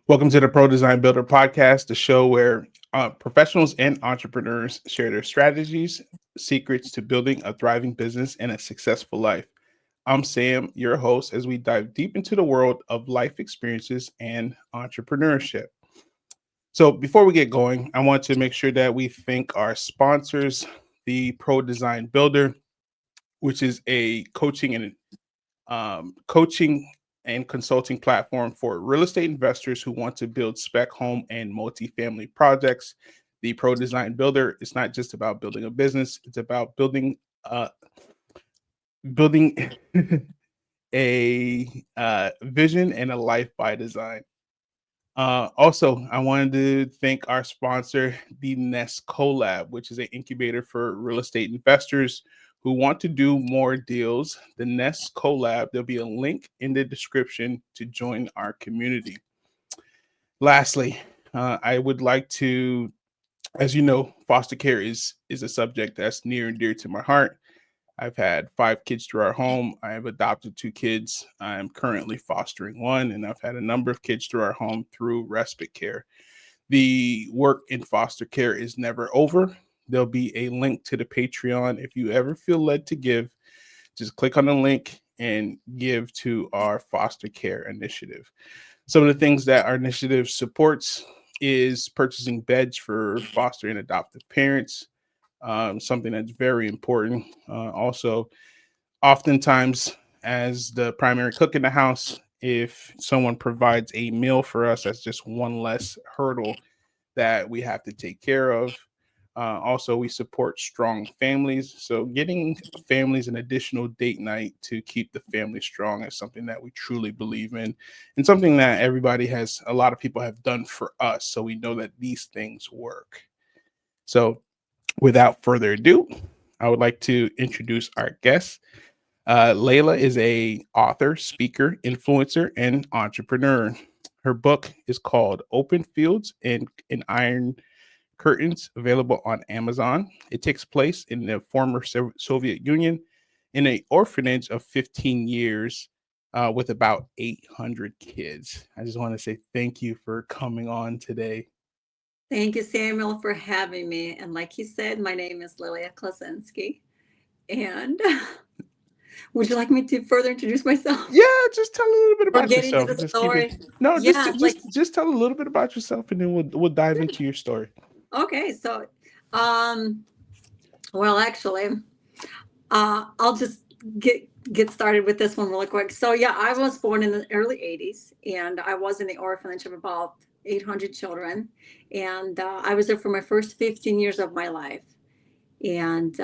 Welcome to the Pro Design Builder podcast, the show where professionals and entrepreneurs share their strategies, secrets to building a thriving business and a successful life. I'm Sam, your host, as we dive deep into the world of life experiences and entrepreneurship. So, before we get going, I want to make sure that we thank our sponsors, the Pro Design Builder, which is a coaching and consulting platform for real estate investors who want to build spec home and multifamily projects. The Pro Design Builder is not just about building a business; it's about building a vision and a life by design. Also, I wanted to thank our sponsor, the Nest Collab, which is an incubator for real estate investors who want to do more deals. The Nest Collab, there'll be a link in the description to join our community. Lastly, I would like to, as you know, foster care is a subject that's near and dear to my heart. I've had 5 kids through our home. I have adopted 2 kids. I'm currently fostering one, and I've had a number of kids through our home through respite care. The work in foster care is never over. There'll be a link to the Patreon. If you ever feel led to give, just click on the link and give to our foster care initiative. Some of the things that our initiative supports is purchasing beds for foster and adoptive parents, something that's very important. Also, oftentimes, as the primary cook in the house, if someone provides a meal for us, that's just one less hurdle that we have to take care of. Also, we support strong families. So, getting families an additional date night to keep the family strong is something that we truly believe in and something that a lot of people have done for us. So, we know that these things work. So, without further ado, I would like to introduce our guest. Layla is a author, speaker, influencer, and entrepreneur. Her book is called Open Fields and Iron Curtains, available on Amazon. It takes place in the former Soviet Union in an orphanage of 15 years with about 800 kids. I just want to say thank you for coming on today. Thank you, Samuel, for having me. And like you said, my name is Lilia Klaczynski. And would you like me to further introduce myself Yeah, just tell a little bit or about get into yourself. the Just give me story? no, Yeah, like, just tell a little bit about yourself, and then we'll dive into your story. okay. So, um, well, actually, I'll just get started with this one really quick. So, yeah, I was born in the early 80s, and I was in the orphanage of about 800 children. And I was there for my first 15 years of my life. And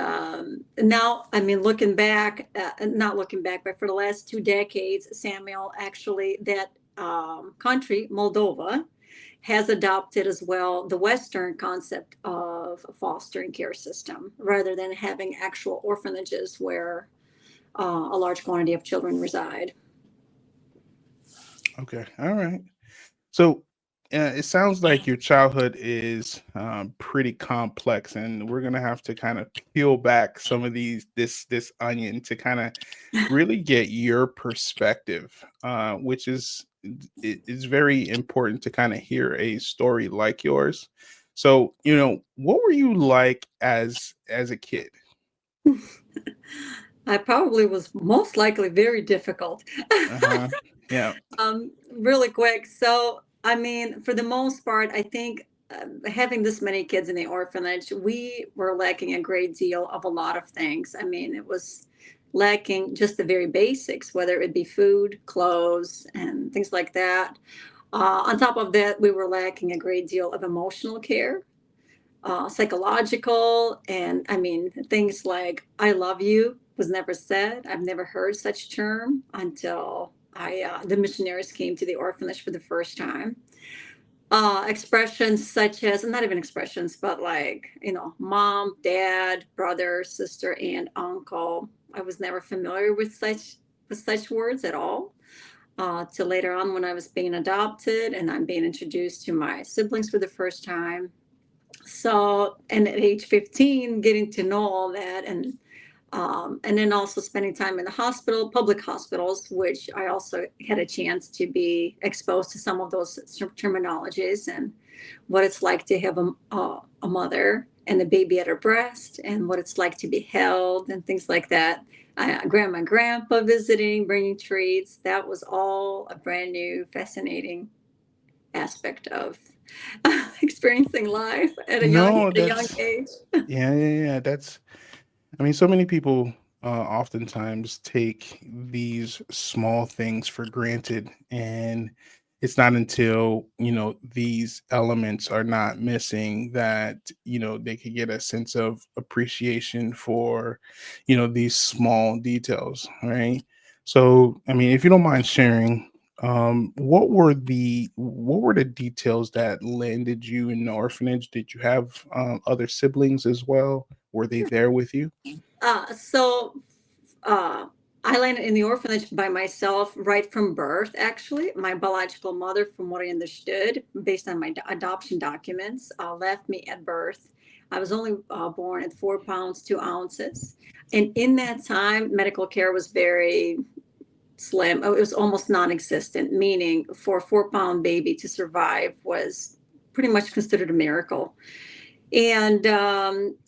now, I mean, looking back, not looking back, but for the last 2 decades, Samuel, actually, that country, Moldova, has adopted as well the Western concept of a fostering care system rather than having actual orphanages where a large quantity of children reside. Okay, all right. So it sounds like your childhood is pretty complex, and we're gonna have to kind of peel back some of this onion to kind of really get your perspective, which is very important to kind of hear a story like yours. So, what were you like as a kid? I probably was most likely very difficult. Uh-huh. Yeah. Really quick. So, I mean, for the most part, I think having this many kids in the orphanage, we were lacking a great deal of a lot of things. I mean, it was lacking just the very basics, whether it be food, clothes, and things like that. On top of that, we were lacking a great deal of emotional care, psychological, and I mean, things like "I love you" was never said. I've never heard such term until the missionaries came to the orphanage for the first time. Expressions such as, not even expressions, but like, mom, dad, brother, sister, and uncle. I was never familiar with such words at all. Till later on when I was being adopted and I'm being introduced to my siblings for the first time. So, and at age 15, getting to know all that and And then also spending time in the hospital, public hospitals, which I also had a chance to be exposed to some of those terminologies and what it's like to have a mother and a baby at her breast and what it's like to be held and things like that. Grandma and grandpa visiting, bringing treats. That was all a brand new, fascinating aspect of experiencing life at No, a young that's age. yeah, yeah, yeah. That's I mean, so many people oftentimes take these small things for granted, and it's not until these elements are not missing that they could get a sense of appreciation for these small details, right? So, I mean, if you don't mind sharing, what were the details that landed you in the orphanage? Did you have other siblings as well? Were they there with you? So uh, I landed in the orphanage by myself right from birth, actually. My biological mother, from what I understood, based on my adoption documents, left me at birth. I was only born at 4 pounds, 2 ounces. And in that time, medical care was very slim. Oh, it was almost non existent, meaning for a 4 pound baby to survive was pretty much considered a miracle. And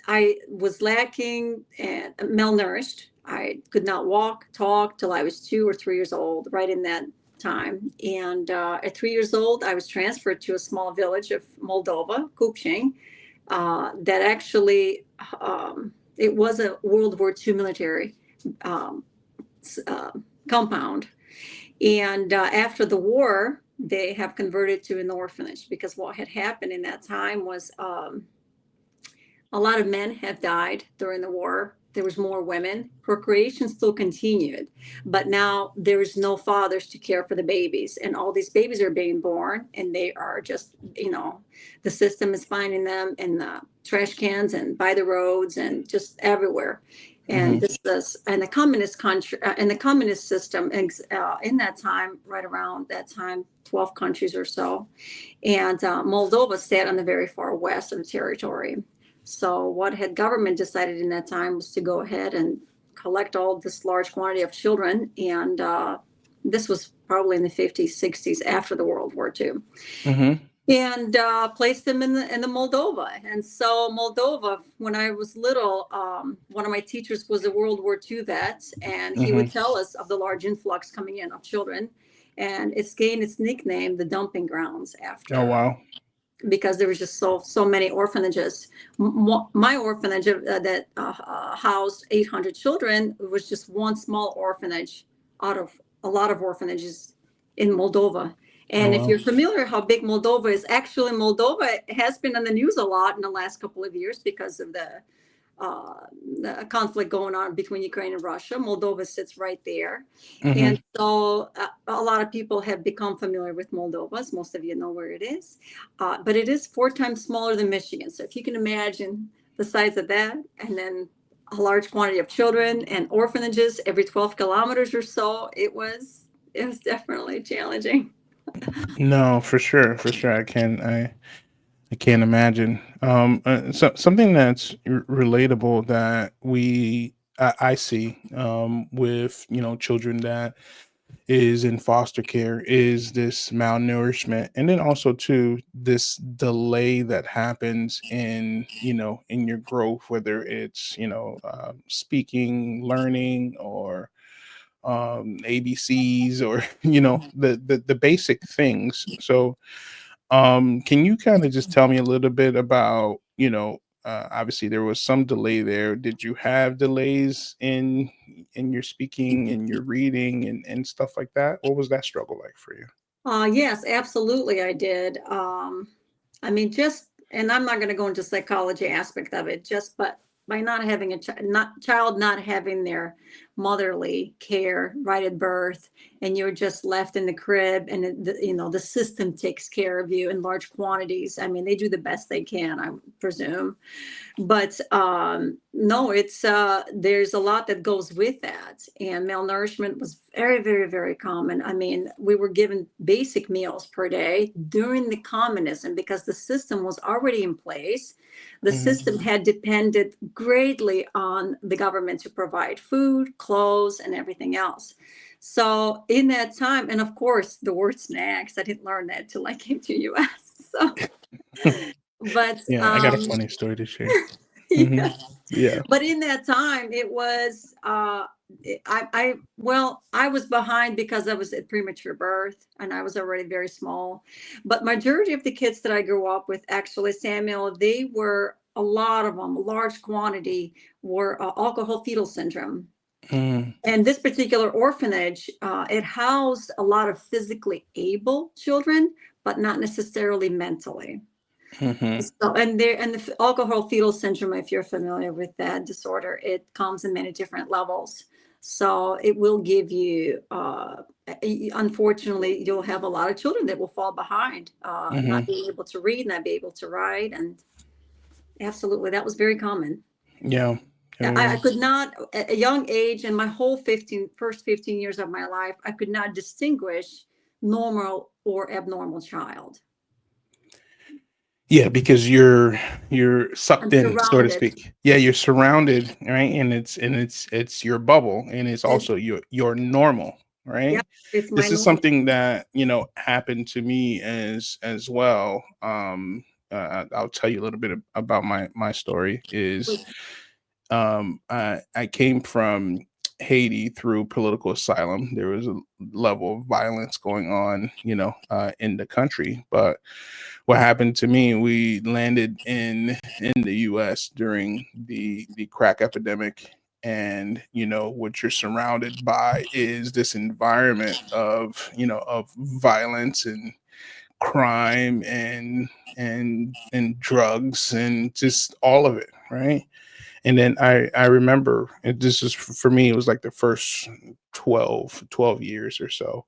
I was lacking and malnourished. I could not walk, talk till I was 2 or 3 years old, right in that time. And at 3 years old, I was transferred to a small village of Moldova, Kupching, that actually it was a World War II military um, uh, compound. And after the war, they have converted to an orphanage because what had happened in that time was a lot of men have died during the war. There was more women. Procreation still continued, but now there's no fathers to care for the babies, and all these babies are being born, and they are just, the system is finding them in the trash cans and by the roads and just everywhere. And Hmm. this is in the communist country, in the communist system, in that time, right around that time, 12 countries or so, and Moldova sat on the very far west of the territory. So what had government decided in that time was to go ahead and collect all this large quantity of children, and this was probably in the 50s, 60s, after the World War II, Hmm. and placed them in the Moldova. And so Moldova, when I was little, one of my teachers was a World War II vet, and he would Hmm. tell us of the large influx coming in of children, and it's gained its nickname, the dumping grounds, Oh, after wow. because there was just so many orphanages. My orphanage that housed 800 children was just one small orphanage out of a lot of orphanages in Moldova. Oh, And if wow. you're familiar how big Moldova is, actually Moldova has been on the news a lot in the last couple of years because of uh, the conflict going on between Ukraine and Russia. Moldova sits right there. And Hmm. so a lot of people have become familiar with Moldova, as most of you know where it is. But it is 4 times smaller than Michigan. So if you can imagine the size of that, and then a large quantity of children and orphanages every 12 kilometers or so, it was definitely challenging. No, for sure, for sure. I can't imagine. So something that's relatable that I see with children that is in foster care is this malnourishment, and then also too this delay that happens in your growth, whether it's speaking, learning, or ABCs, or the basic things. So can you kind of just tell me a little bit about, obviously there was some delay there. Did you have delays in your speaking and your reading and stuff like that? What was that struggle like for you? Yes, absolutely, I did. I mean, and I'm not going to go into psychology aspect of it, just but by not having a child not having their motherly care right at birth, and you're just left in the crib, and the system takes care of you in large quantities. I mean, they do the best they can, I presume. But no, it's there's a lot that goes with that, and malnourishment was very, very, very common. I mean, we were given basic meals per day during the communism because the system was already in place. The Hmm. system had depended greatly on the government to provide food, clothes, and everything else. So in that time, and of course the word snacks, I didn't learn that till I came to us. So but Yeah, I got a funny story to share. Hmm. yeah. Yeah. But in that time, it was I was behind because I was at premature birth and I was already very small. But majority of the kids that I grew up with, actually, Samuel, they were, a lot of them, a large quantity, were alcohol fetal syndrome. Mm-hmm. And this particular orphanage, it housed a lot of physically able children, but not necessarily mentally. Mm-hmm. So, and the alcohol fetal syndrome, if you're familiar with that disorder, it comes in many different levels. So it will give you, unfortunately, you'll have a lot of children that will fall behind, not being able to read, not be able to write, and absolutely, that was very common. Yeah. I Yeah. could not, at a young age, in my whole first 15 years of my life, I could not distinguish normal or abnormal child. Yeah, because you're sucked I'm in, so to surrounded. speak. Yeah, you're surrounded, right? And it's your bubble, and it's It, also your normal, yeah, right? it's my This is normal. something that happened to me as well. I'll tell you a little bit about my story. Is I came from Haiti through political asylum. There was a level of violence going on, in the country. But what happened to me, we landed in the U.S. during the crack epidemic, and what you're surrounded by is this environment of violence and crime and drugs and just all of it, right? And then I remember, and this is for me, it was like the first 12 years or so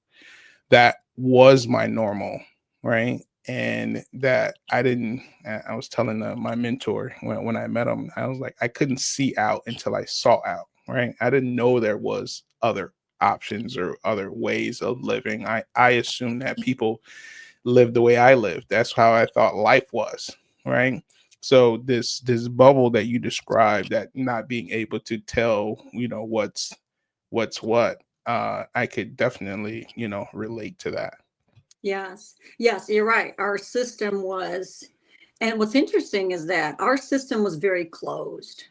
that was my normal, right? And that I didn't. I was telling my mentor when I met him, I was like, I couldn't see out until I saw out, right? I didn't know there was other options or other ways of living. I assumed that people live the way I live. That's how I thought life was, right? So this bubble that you described, that not being able to tell, what's what, I could definitely, relate to that. Yes, yes, you're right. Our system was, and what's interesting is that our system was very closed.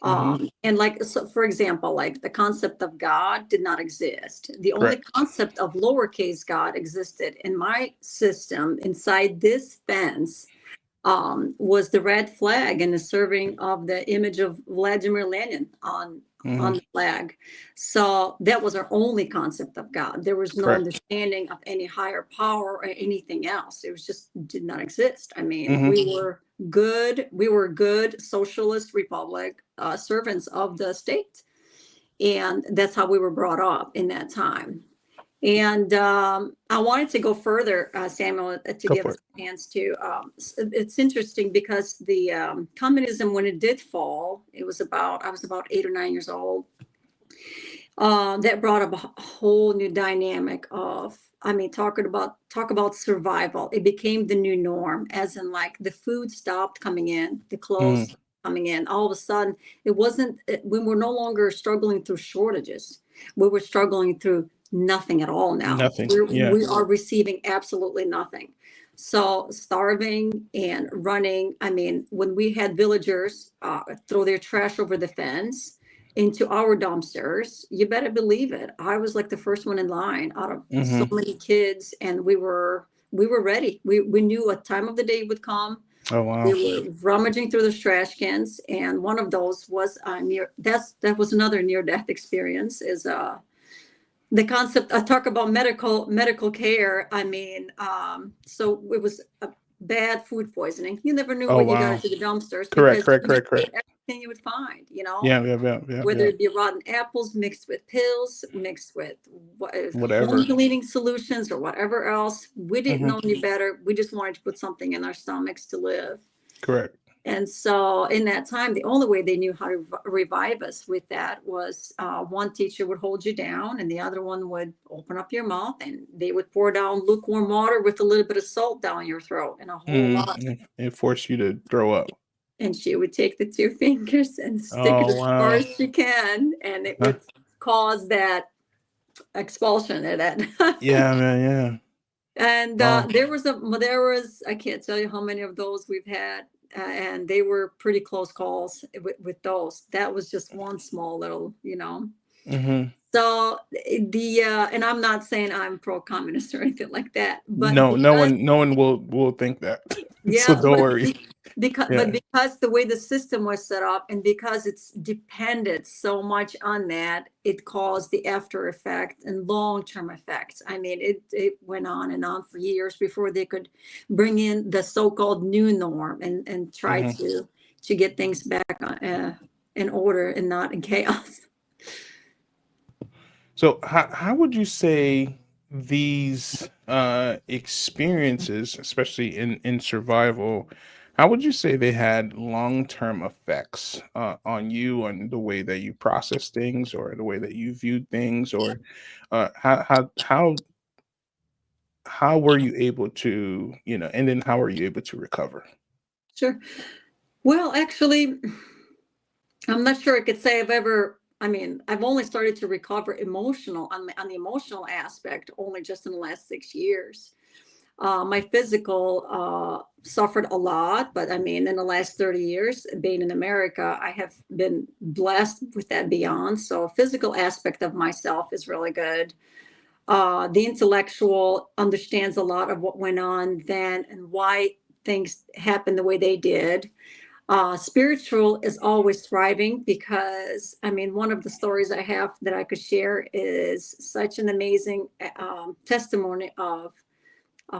Hmm. And like, so for example, like the concept of God did not exist. The only Correct. concept of lowercase God existed in my system inside this fence, was the red flag and the serving of the image of Vladimir Lenin on Hmm. the flag. So that was our only concept of God. There was no Correct. understanding of any higher power or anything else. It was just did not exist. I mean, Hmm. we were good socialist republic, servants of the state, and that's how we were brought up in that time. And I wanted to go further, Samuel, to Go give for us it. a chance to. It's interesting because the communism, when it did fall, I was about 8 or 9 years old. That brought up a whole new dynamic of, I mean, talk about survival. It became the new norm, as in like the food stopped coming in, the clothes Mm, stopped coming in. All of a sudden, we were no longer struggling through shortages. We were struggling through nothing at all now. nothing. Yeah. We are receiving absolutely nothing. So starving and running. I mean, when we had villagers throw their trash over the fence into our dumpsters, you better believe it. I was like the first one in line out of so Hmm. many kids, and we were ready. We knew a time of the day would come. Oh We wow. were rummaging through the trash cans, and one of those was that was another near death experience. Is the concept I talk about medical care. I mean, so it was. bad food poisoning. You never knew Oh, what you got wow. into the dumpsters Correct, because correct, you correct, ate correct. everything you would find, Yeah, yeah, yeah, yeah, whether yeah. it be rotten apples mixed with pills, mixed with home Whatever. cleaning solutions or whatever else. We didn't Hmm. know any better. We just wanted to put something in our stomachs to live. Correct. And so in that time, the only way they knew how to revive us with that was one teacher would hold you down and the other one would open up your mouth and they would pour down lukewarm water with a little bit of salt down your throat and a whole lot. It forced you to throw up. And she would take the two fingers and stick it Oh, as far wow. as she can. And it Huh? would cause that expulsion of that. Yeah, man, yeah. And Wow. there was I can't tell you how many of those we've had, and they were pretty close calls with those. That was just one small little. Hmm. So and I'm not saying I'm pro-communist or anything like that, but No, no because one, no one will think that. So yeah, don't worry. Yeah. because the way the system was set up and because it's depended so much on that, it caused the after effect and long-term effects. I mean, it went on and on for years before they could bring in the so-called new norm and try Hmm. to get things back in order and not in chaos. So how would you say these experiences, especially in survival, how would you say they had long-term effects on you, on the way that you process things, or the way that you viewed things, or how were you able to, and then how are you able to recover? Sure. Well, actually, I'm not sure I could say I've ever. I mean, I've only started to recover on the emotional aspect only just in the last 6 years. My physical suffered a lot, but I mean, in the last 30 years being in America, I have been blessed with that beyond. So, physical aspect of myself is really good. The intellectual understands a lot of what went on then and why things happened the way they did. Spiritual is always thriving because, I mean, one of the stories I have that I could share is such an amazing testimony of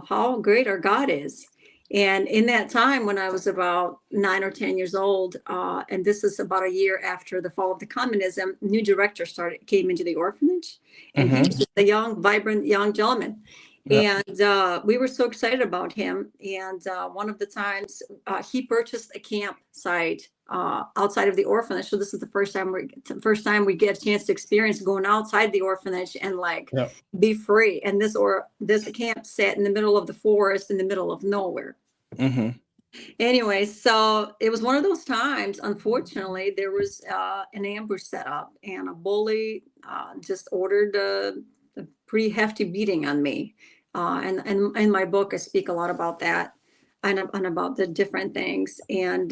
how great our God is. And in that time, when I was about 9 or 10 years old, and this is about a year after the fall of the communism, new director came into the orphanage, and he Hmm. was just a young, vibrant young gentleman. Yeah. And we were so excited about him. And one of the times he purchased a campsite outside of the orphanage. So this is the first time we get a chance to experience going outside the orphanage and like Yeah. be free. And this camp sat in the middle of the forest in the middle of nowhere. Hmm. Anyway, so it was one of those times. Unfortunately, there was an ambush set up, and a bully just ordered a pretty hefty beating on me. And in my book, I speak a lot about that and about the different things. And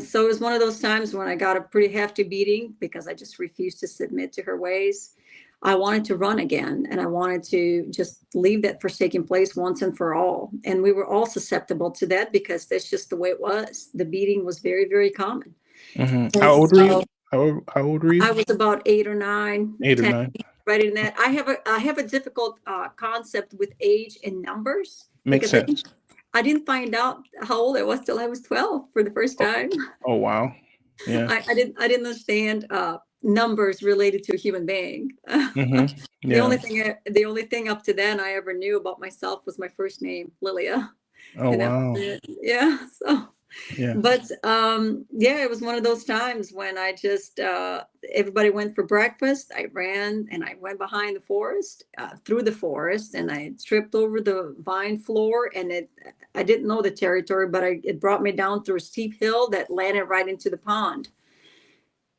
so it was one of those times when I got a pretty hefty beating because I just refused to submit to her ways. I wanted to run again and I wanted to just leave that forsaken place once and for all. And we were all susceptible to that because that's just the way it was. The beating was very, very common. Hmm. And How old were so you? How old were you? I was about 8 or 9, Eight or 10, nine. right in that. I have a difficult concept with age and numbers Makes because I sense. didn't I didn't find out how old I was till I was 12 for the first Oh, time. oh, wow. Yeah. I didn't understand numbers related to a human being. Hmm. The Yeah. only thing up to then I ever knew about myself was my first name, Lilia, Oh, and that was wow. it. Yeah. So, Yeah. but yeah, it was one of those times when I just everybody went for breakfast. I ran and I went behind the forest, through the forest, and I tripped over the vine floor. And I didn't know the territory, but it brought me down through a steep hill that landed right into the pond.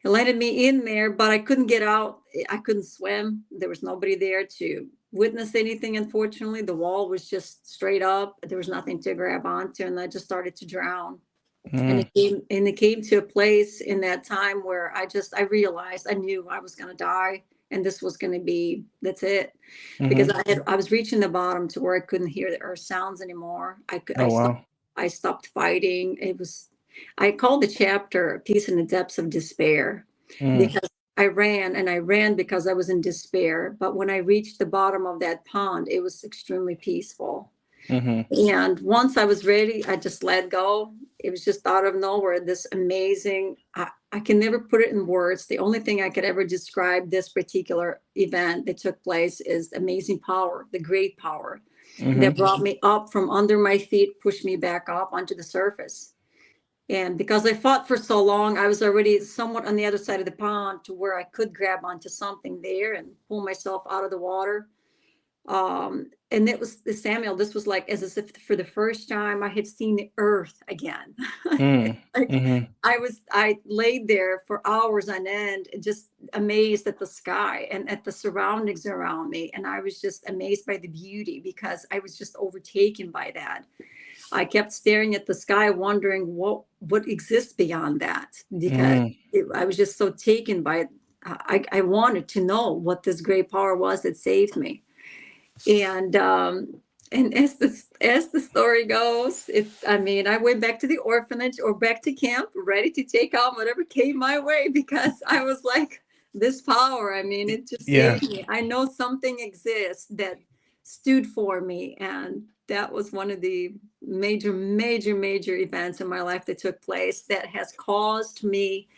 It landed me in there, but I couldn't get out. I couldn't swim. There was nobody there to witness anything, unfortunately. The wall was just straight up. There was nothing to grab onto, and I just started to drown. And Mm-hmm. it came to a place in that time where I realized I knew I was gonna die and this was gonna be that's it. Because Mm-hmm. I was reaching the bottom to where I couldn't hear the earth sounds anymore. Oh, wow. I stopped fighting. I called the chapter Peace in the Depths of Despair Mm. because I ran and I ran because I was in despair. But when I reached the bottom of that pond, it was extremely peaceful. Mm-hmm. And once I was ready, I just let go. It was just out of nowhere, this amazing, I can never put it in words. The only thing I could ever describe this particular event that took place is amazing power, the great power that Mm-hmm. brought me up from under my feet, pushed me back up onto the surface. And because I fought for so long, I was already somewhat on the other side of the pond to where I could grab onto something there and pull myself out of the water. And it was Samuel, this was like as if for the first time I had seen the earth again. Like Mm-hmm. I laid there for hours on end, just amazed at the sky and at the surroundings around me. And I was just amazed by the beauty because I was just overtaken by that. I kept staring at the sky, wondering what exists beyond that, because Mm-hmm. I was just so taken by it. I wanted to know what this great power was that saved me. And as the story goes, I mean, I went back to the orphanage or back to camp, ready to take on whatever came my way because I was like, this power. I mean, it just Yeah. saved me. I know something exists that stood for me, and that was one of the major, major, major events in my life that took place that has caused me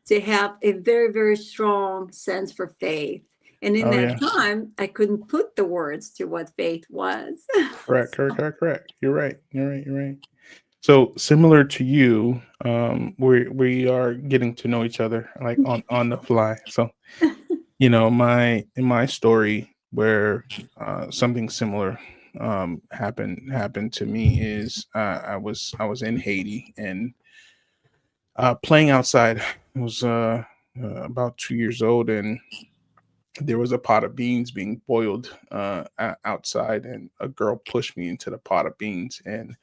to have a very, very strong sense for faith. And in Oh that yeah. time, I couldn't put the words to what faith was. Correct. Correct. Correct. Correct. You're right. You're right. You're right. So similar to you, we are getting to know each other like on the fly. So my in my story where something similar happened to me is I was in Haiti and playing outside. I was about 2 years old, and there was a pot of beans being boiled outside, and a girl pushed me into the pot of beans, and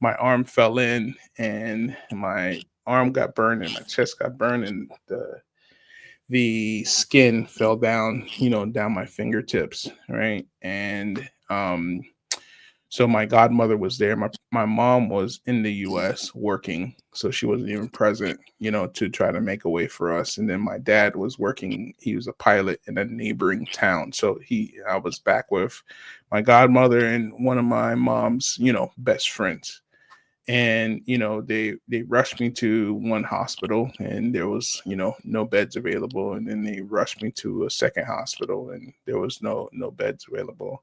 my arm fell in, and my arm got burned, and my chest got burned, and the skin fell down, down my fingertips, right? And so my godmother was there. My mom was in the US working, so she wasn't even present, to try to make a way for us. And then my dad was working, he was a pilot in a neighboring town. So I was back with my godmother and one of my mom's, best friends. And they rushed me to one hospital, and there was no beds available, and then they rushed me to a second hospital, and there was no beds available,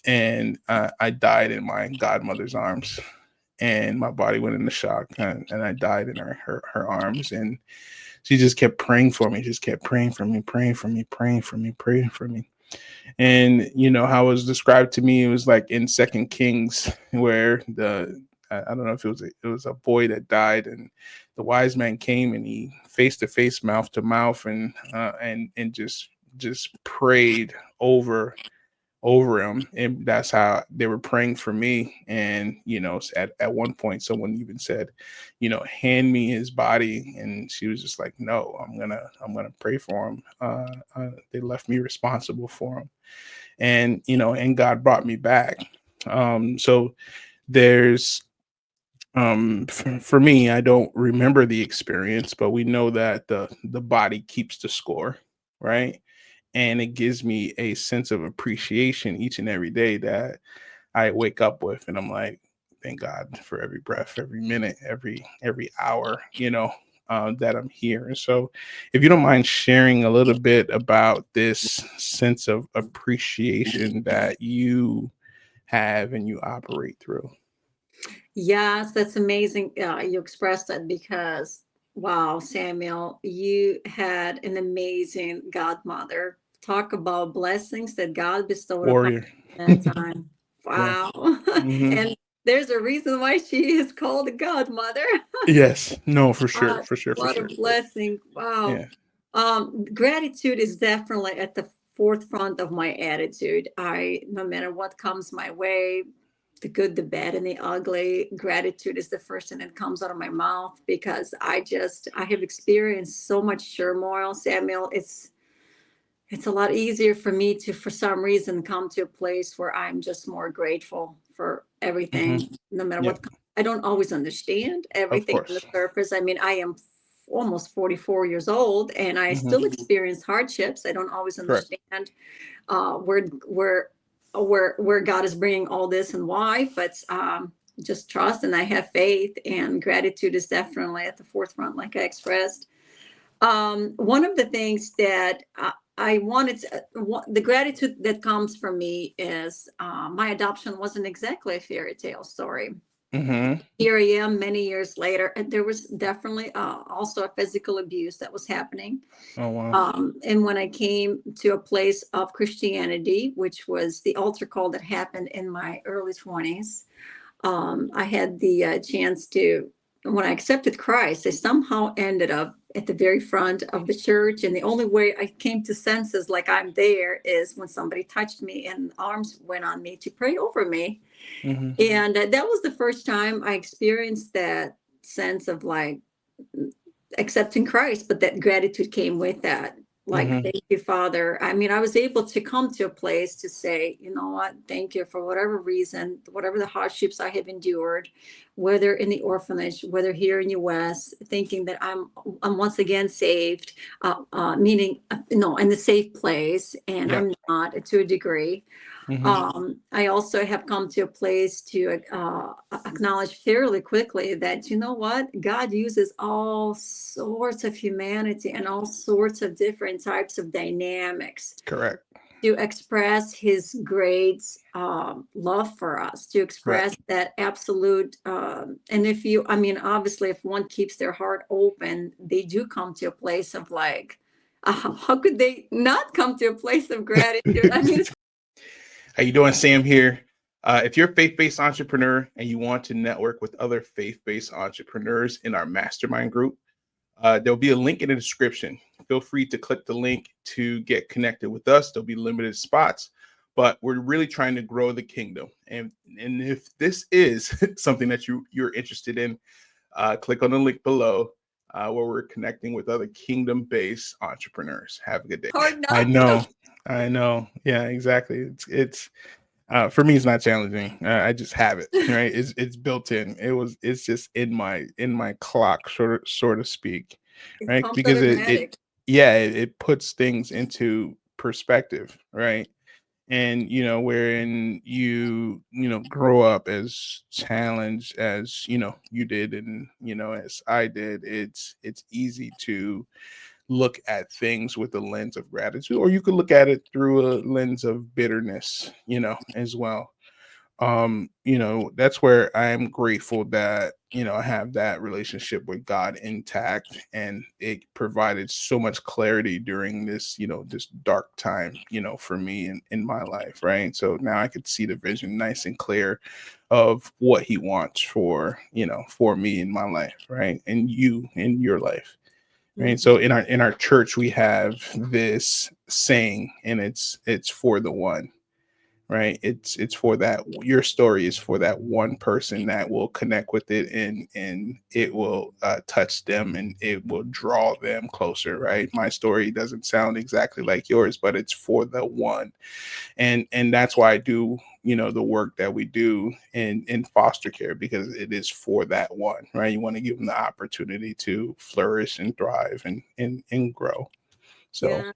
and I died in my godmother's arms, and my body went into shock, and I died in her arms, and she just kept praying for me, just kept praying for me, praying for me, praying for me, praying for me. And how it was described to me, it was like in Second Kings, where I don't know if it was a boy that died, and the wise man came, and he face to face, mouth to mouth, and just prayed over him, and that's how they were praying for me. And at one point someone even said, hand me his body, and she was just like, no, I'm gonna pray for him. They left me responsible for him, and God brought me back. So there's for me, I don't remember the experience, but we know that the body keeps the score, right? And it gives me a sense of appreciation each and every day that I wake up with, and I'm like, thank God for every breath, every minute, every hour, that I'm here. And so, if you don't mind sharing a little bit about this sense of appreciation that you have and you operate through. Yes, that's amazing. You expressed that because, wow, Samuel, you had an amazing godmother. Talk about blessings that God bestowed upon Warrior. you at that time. Yeah. Wow. Hmm. And there's a reason why she is called a godmother. Yes. No, for sure. For sure. For What a sure. blessing. Wow. Yeah. Gratitude is definitely at the forefront of my attitude. No matter what comes my way, the good, the bad, and the ugly, gratitude is the first thing that comes out of my mouth because I have experienced so much turmoil, Samuel. It's a lot easier for me to, for some reason, come to a place where I'm just more grateful for Hmm. everything, no matter Yep. what. I don't always understand Of everything on the course. surface. I mean, I am almost 44 years old and I Hmm. still experience hardships. I don't always Correct. understand where where God is bringing all this and why, but just trust, and I have faith, and gratitude is definitely at the forefront, like I expressed. One of the things that I wanted to, the gratitude that comes from me is my adoption wasn't exactly a fairy tale story. Mm-hmm. Here I am many years later, and there was definitely also a physical abuse that was happening. Oh wow. And when I came to a place of Christianity, which was the altar call that happened in my early 20s, I had the chance to, when I accepted Christ, I somehow ended up at the very front of the church. And the only way I came to senses like I'm there is when somebody touched me and arms went on me to pray over me. Mm-hmm. And that was the first time I experienced that sense of like accepting Christ, but that gratitude came with that. Like, Mm-hmm. thank you, Father. I mean, I was able to come to a place to say, you know what, thank you for whatever reason, whatever the hardships I have endured, whether in the orphanage, whether here in US, thinking that I'm once again saved, meaning, in the safe place, and Yeah. I'm not to a degree. Mm-hmm. I also have come to a place to acknowledge fairly quickly that, you know what, God uses all sorts of humanity and all sorts of different types of dynamics Correct. to express his great love for us, to Right. express that absolute. And if you, I mean, obviously, if one keeps their heart open, they do come to a place of like, how could they not come to a place of gratitude? I mean, How you doing, Sam here? If you're a faith-based entrepreneur and you want to network with other faith-based entrepreneurs in our mastermind group, there'll be a link in the description. Feel free to click the link to get connected with us. There'll be limited spots, but we're really trying to grow the kingdom. And if this is something that you're interested in, click on the link below where we're connecting with other kingdom-based entrepreneurs. Have a good day. hard I not to. know. I know. Yeah, exactly. It's for me, it's not challenging. I just have it, right? It's built in. It's just in my clock, sort of speak, It right? comes Because it automatic. yeah, it puts things into perspective, right? And wherein you grow up as challenged as you did, and as I did, it's easy to look at things with a lens of gratitude, or you could look at it through a lens of bitterness, as well. That's where I am grateful that I have that relationship with God intact, and it provided so much clarity during this this dark time for me in my life, right? So now I could see the vision nice and clear of what he wants for me in my life, right? And you in your life. Right. So Mhm. in our church we have this saying, and it's for the one, right? It's for that. Your story is for that one person that will connect with it, and it will touch them, and it will draw them closer, right? My story doesn't sound exactly like yours, but it's for the one. And that's why I do the work that we do in foster care, because it is for that one, right? You want to give them the opportunity to flourish and thrive and grow. So Yeah.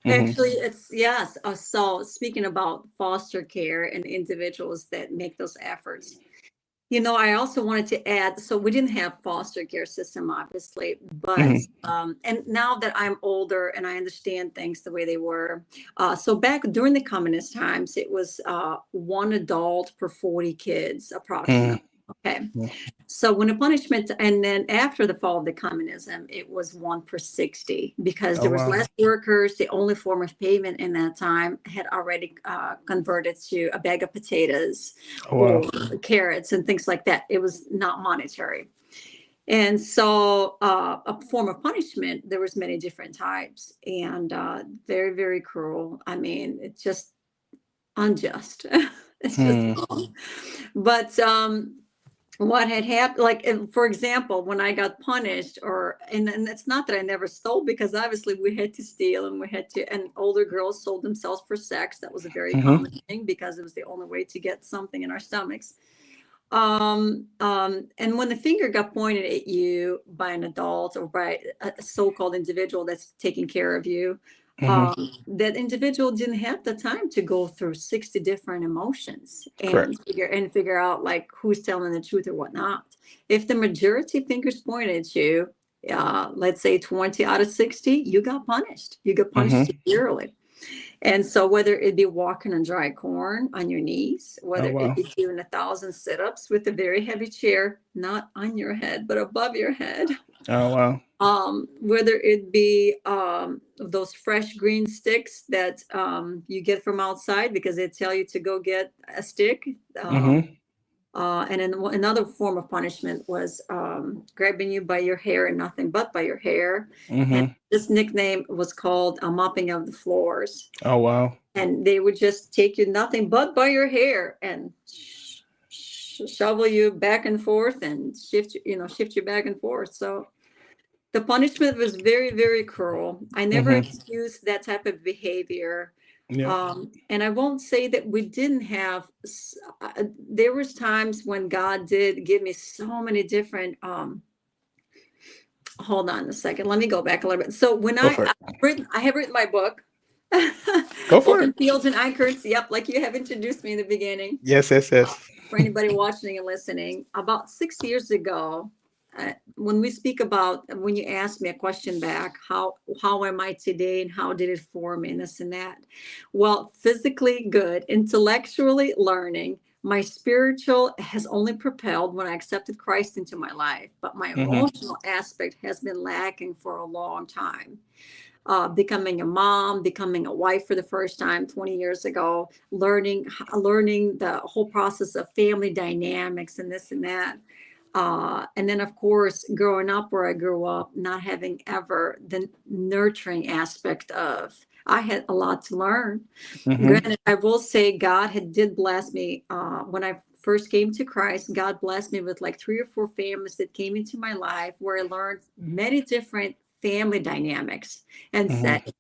mhm. Actually, it's yes. So speaking about foster care and individuals that make those efforts, I also wanted to add, so we didn't have foster care system, obviously, but Mhm. and now that I'm older and I understand things the way they were, so back during the communist times, it was one adult per 40 kids, Mhm. approximately. Okay. So when a punishment, and then after the fall of the communism, it was one per 60 because Oh there was wow. less workers. The only form of payment in that time had already converted to a bag of potatoes Oh or wow. carrots and things like that. It was not monetary. And so a form of punishment, there was many different types, and very, very cruel. I mean, it's just unjust. It's just Hmm. wrong. But what had happened, like for example, when I got punished, and it's not that I never stole, because obviously we had to steal, and we had to, and older girls sold themselves for sex. That was a very Mhm. common thing because it was the only way to get something in our stomachs. And when the finger got pointed at you by an adult or by a so-called individual that's taking care of you, Hmm. That individual didn't have the time to go through 60 different emotions Correct. and figure out like who's telling the truth or whatnot. If the majority fingers pointed at you, let's say 20 out of 60, you got punished. You got punished Hmm. severely. And so whether it be walking on dry corn on your knees, Oh, whether it wow. be doing 1,000 sit-ups with a very heavy chair, not on your head, but above your head, Oh, wow. whether it be those fresh green sticks that you get from outside because they tell you to go get a stick. Um, Hmm. and then another form of punishment was grabbing you by your hair and nothing but by your hair. And Hmm. this nickname was called mopping of the floors. Oh, wow. And they would just take you nothing but by your hair and shovel you back and forth and shift you back and forth. So the punishment was very, very cruel. I never Hmm. excused that type of behavior. Yep. And I won't say that we didn't have, there was times when God did give me so many different, hold on a second. Let me go back a little bit. So when Go for it. I have written my book, Go for it. Open Fields and Anchors. Yep. Like you have introduced me in the beginning. Yes, yes, yes. For anybody watching and listening, about 6 years ago, when we speak about when you asked me a question back, how am I today and how did it form me and this and that? Well, physically good, intellectually learning. My spiritual has only propelled when I accepted Christ into my life, but my Hmm. emotional aspect has been lacking for a long time. Becoming a mom, becoming a wife for the first time 20 years ago, learning the whole process of family dynamics and this and that. And then, of course, growing up where I grew up, not having ever the nurturing aspect of, I had a lot to learn. Hmm. Granted, I will say God did bless me when I first came to Christ. God blessed me with like 3 or 4 families that came into my life where I learned many different family dynamics and Hmm. set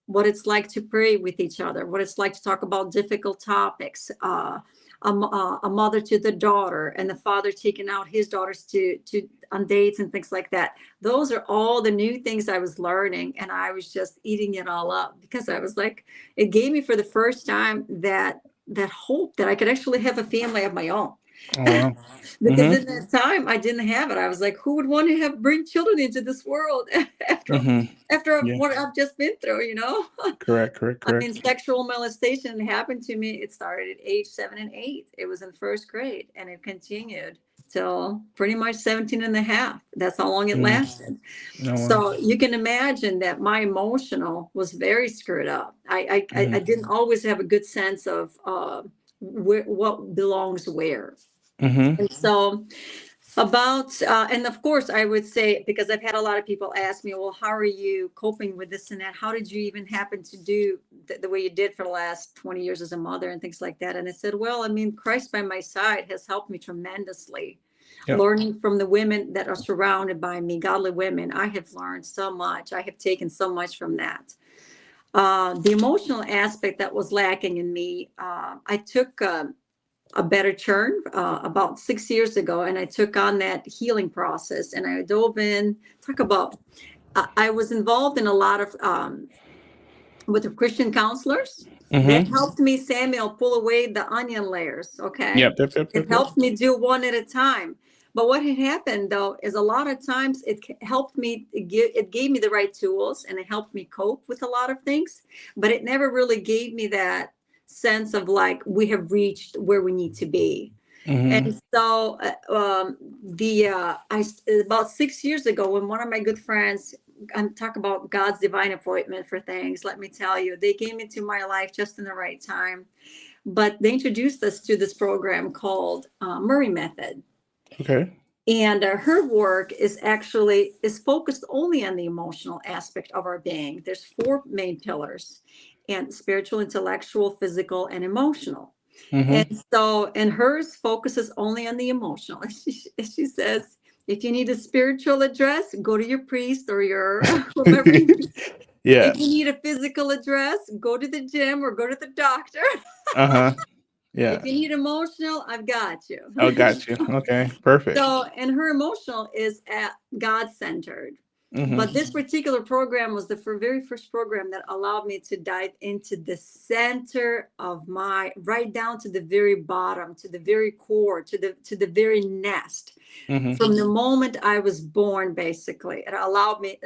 what it's like to pray with each other, what it's like to talk about difficult topics, a mother to the daughter, and the father taking out his daughters to on dates and things like that. Those are all the new things I was learning, and I was just eating it all up because I was like, it gave me for the first time that hope that I could actually have a family of my own. Oh, wow. Because Hmm. in that time I didn't have it. I was like, who would want to have bring children into this world after Hmm. Yeah. what I've just been through, you know? Correct, correct, I mean, correct. sexual molestation happened to me. It started at age 7 and 8. It was in first grade and it continued till pretty much 17 and a half. That's how long it Mm. lasted. Oh, wow. So you can imagine that my emotional was very screwed up. I Hmm. didn't always have a good sense of what belongs where. Hmm. And so and of course, I would say, because I've had a lot of people ask me, well, how are you coping with this and that? How did you even happen to do the way you did for the last 20 years as a mother and things like that? And I said, well, I mean, Christ by my side has helped me tremendously. Yep. Learning from the women that are surrounded by me, godly women, I have learned so much. I have taken so much from that. The emotional aspect that was lacking in me, I took a better turn about 6 years ago, and I took on that healing process and I dove in. Talk about, I was involved in a lot of with the Christian counselors that Hmm. helped me, Samuel, pull away the onion layers. Okay, Yep, yep, yep, it yep, yep. helped me do one at a time. But what had happened though is a lot of times helped me, it gave me the right tools and it helped me cope with a lot of things, but it never really gave me that sense of like we have reached where we need to be. Hmm. And so, about 6 years ago, when one of my good friends, I'm talk about God's divine appointment for things. Let me tell you, they came into my life just in the right time. But they introduced us to this program called Murray Method, Okay. and her work is focused only on the emotional aspect of our being. There's 4 main pillars, and spiritual, intellectual, physical, and emotional. And Hmm. so, and hers focuses only on the emotional. She says, if you need a spiritual address, go to your priest or your whomever. Yeah. If you need a physical address, go to the gym or go to the doctor. Uh-huh. If Yeah. you need emotional, I've got you. Oh, got you. Okay. Perfect. So, and her emotional is at God centered. Mm-hmm. But this particular program was the very first program that allowed me to dive into the center of my, right down to the very bottom, to the very core, to the very nest. Mm-hmm. From the moment I was born, basically, it allowed me.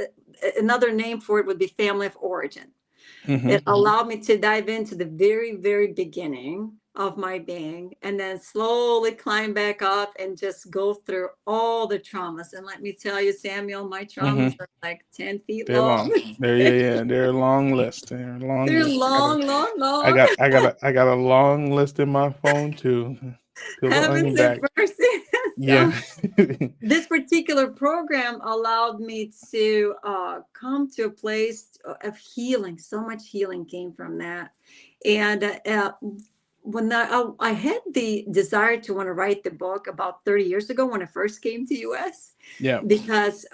Another name for it would be family of origin. Mm-hmm. It allowed me to dive into the very, very beginning of my being and then slowly climb back up and just go through all the traumas. And let me tell you, Samuel, my traumas Mm-hmm. are like 10 feet They're long. long. They're yeah. They're a long list. They're a long They're list. long, long, I long. got I got a I got a long list in my phone too. Peel the onion Heavens and back. mercy. Yeah. So this particular program allowed me to come to a place of healing. So much healing came from that. And when I had the desire to want to write the book about 30 years ago when I first came to US, Yeah. because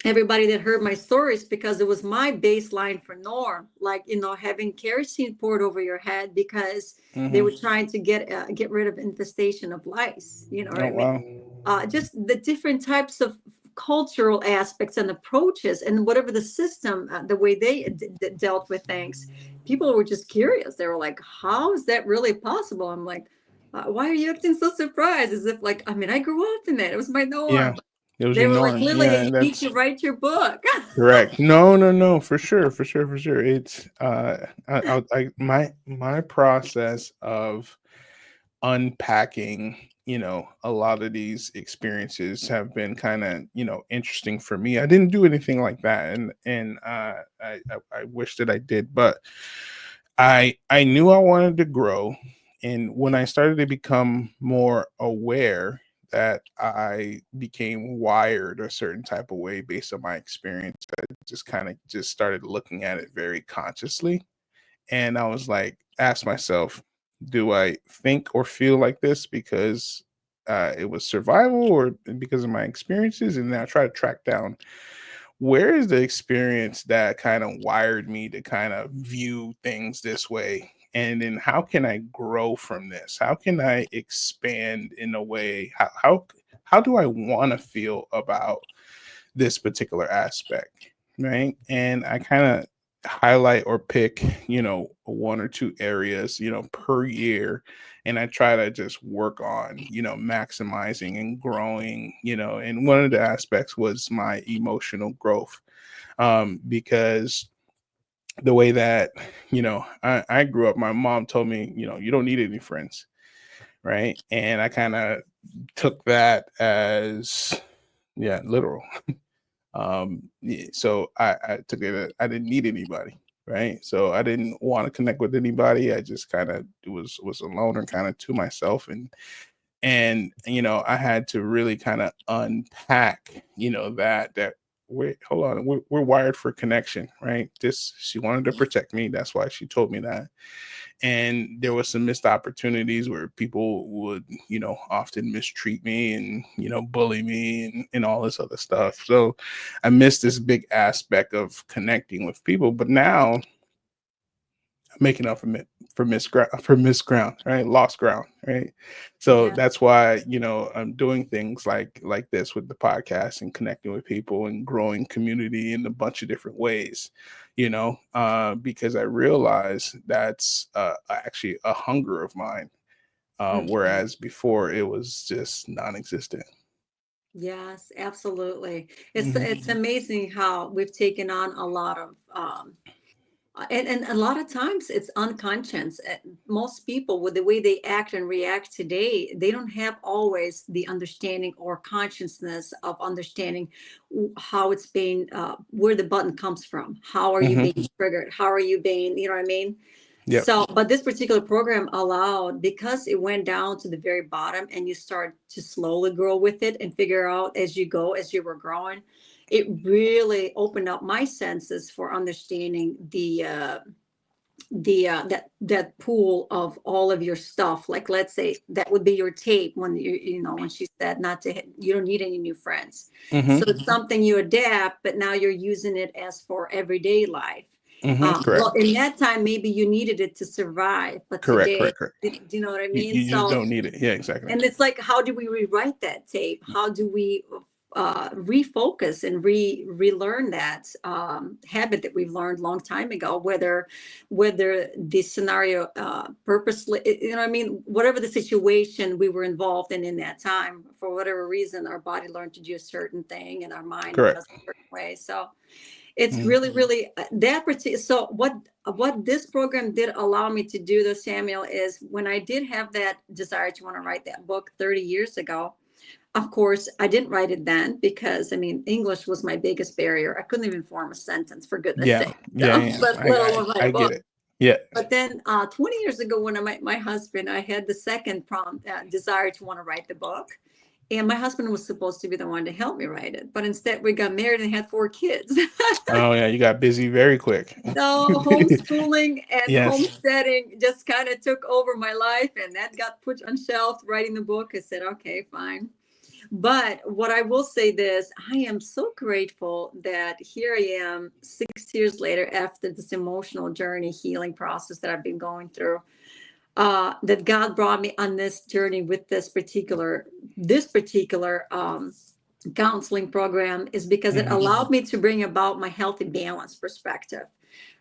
everybody that heard my stories, because it was my baseline for norm, like, having kerosene poured over your head because they Mm-hmm. were trying to get rid of infestation of lice. You know what Oh I mean? wow. Just the different types of cultural aspects and approaches, and whatever the system, the way they dealt with things. People were just curious. They were like, how is that really possible? I'm like, why are you acting so surprised? As if, like, I mean, I grew up in that. It was my Yeah. norm. It was They your were like, norm. Lilia, Yeah, you need that's to write your book. correct. No, no, no, for sure, for sure, for sure. It's my process of unpacking, a lot of these experiences have been kind of, interesting for me. I didn't do anything like that, and I wish that I did, but I knew I wanted to grow, and when I started to become more aware that I became wired a certain type of way based on my experience, I just kind of just started looking at it very consciously, and I was like, ask myself, do I think or feel like this because it was survival or because of my experiences? And then I try to track down where is the experience that kind of wired me to kind of view things this way. And then how can I grow from this? How can I expand in a way? How do I want to feel about this particular aspect, right? And I kind of highlight or pick, one or two areas, per year, and I try to just work on, maximizing and growing, and one of the aspects was my emotional growth, because the way that, I grew up, my mom told me, you don't need any friends, right? And I kind of took that as, yeah, literal. Yeah, so I took it that I didn't need anybody, right? So I didn't want to connect with anybody. I just kind of was alone and kind of to myself, and I had to really kind of unpack, that wait, hold on, we're wired for connection, right? This, she wanted to protect me, that's why she told me that. And there was some missed opportunities where people would, often mistreat me and, bully me and all this other stuff. So I missed this big aspect of connecting with people, but now making up for missed ground, right? Lost ground, right? So Yeah. that's why, I'm doing things like this with the podcast and connecting with people and growing community in a bunch of different ways, because I realize that's actually a hunger of mine, Mhm. whereas before it was just non-existent. Yes, absolutely. It's Hmm. amazing how we've taken on a lot of and a lot of times it's unconscious. Most people, with the way they act and react today, they don't have always the understanding or consciousness of understanding how it's being, where the button comes from. How are you Hmm. being triggered? How are you being, you know what I mean? Yep. So, but this particular program allowed, because it went down to the very bottom and you start to slowly grow with it and figure out as you go, as you were growing, it really opened up my senses for understanding that pool of all of your stuff. Like, let's say that would be your tape, when when she said not to you don't need any new friends. So Hmm. it's something you adapt, but now you're using it as for everyday life. Well, Correct. in that time maybe you needed it to survive, but Correct. today, Correct. Correct. do you know what I mean? You just So, don't need it. Yeah, exactly. and it's like, how do we rewrite that tape? How do we refocus and relearn that habit that we've learned long time ago, whether the scenario purposely, I mean, whatever the situation we were involved in that time, for whatever reason, our body learned to do a certain thing and our mind Correct. does a certain way. So it's Mhm. really, really that particular. So what this program did allow me to do, though, Samuel, is when I did have that desire to want to write that book 30 years ago. Of course, I didn't write it then because, I mean, English was my biggest barrier. I couldn't even form a sentence, for goodness Yeah. sake. Yeah. So, Yeah. let alone write a I book. get it. Yeah. But then 20 years ago, when I met my husband, I had the second prompt desire to want to write the book. And my husband was supposed to be the one to help me write it. But instead, we got married and had 4 kids. Oh yeah, you got busy very quick. So homeschooling and Yes. homesteading just kind of took over my life. And that got put on shelf. Writing the book, I said, okay, fine. But what I will say this, I am so grateful that here I am 6 years later after this emotional journey healing process that I've been going through. That God brought me on this journey with this particular counseling program is because it Mhm. allowed me to bring about my healthy balance perspective.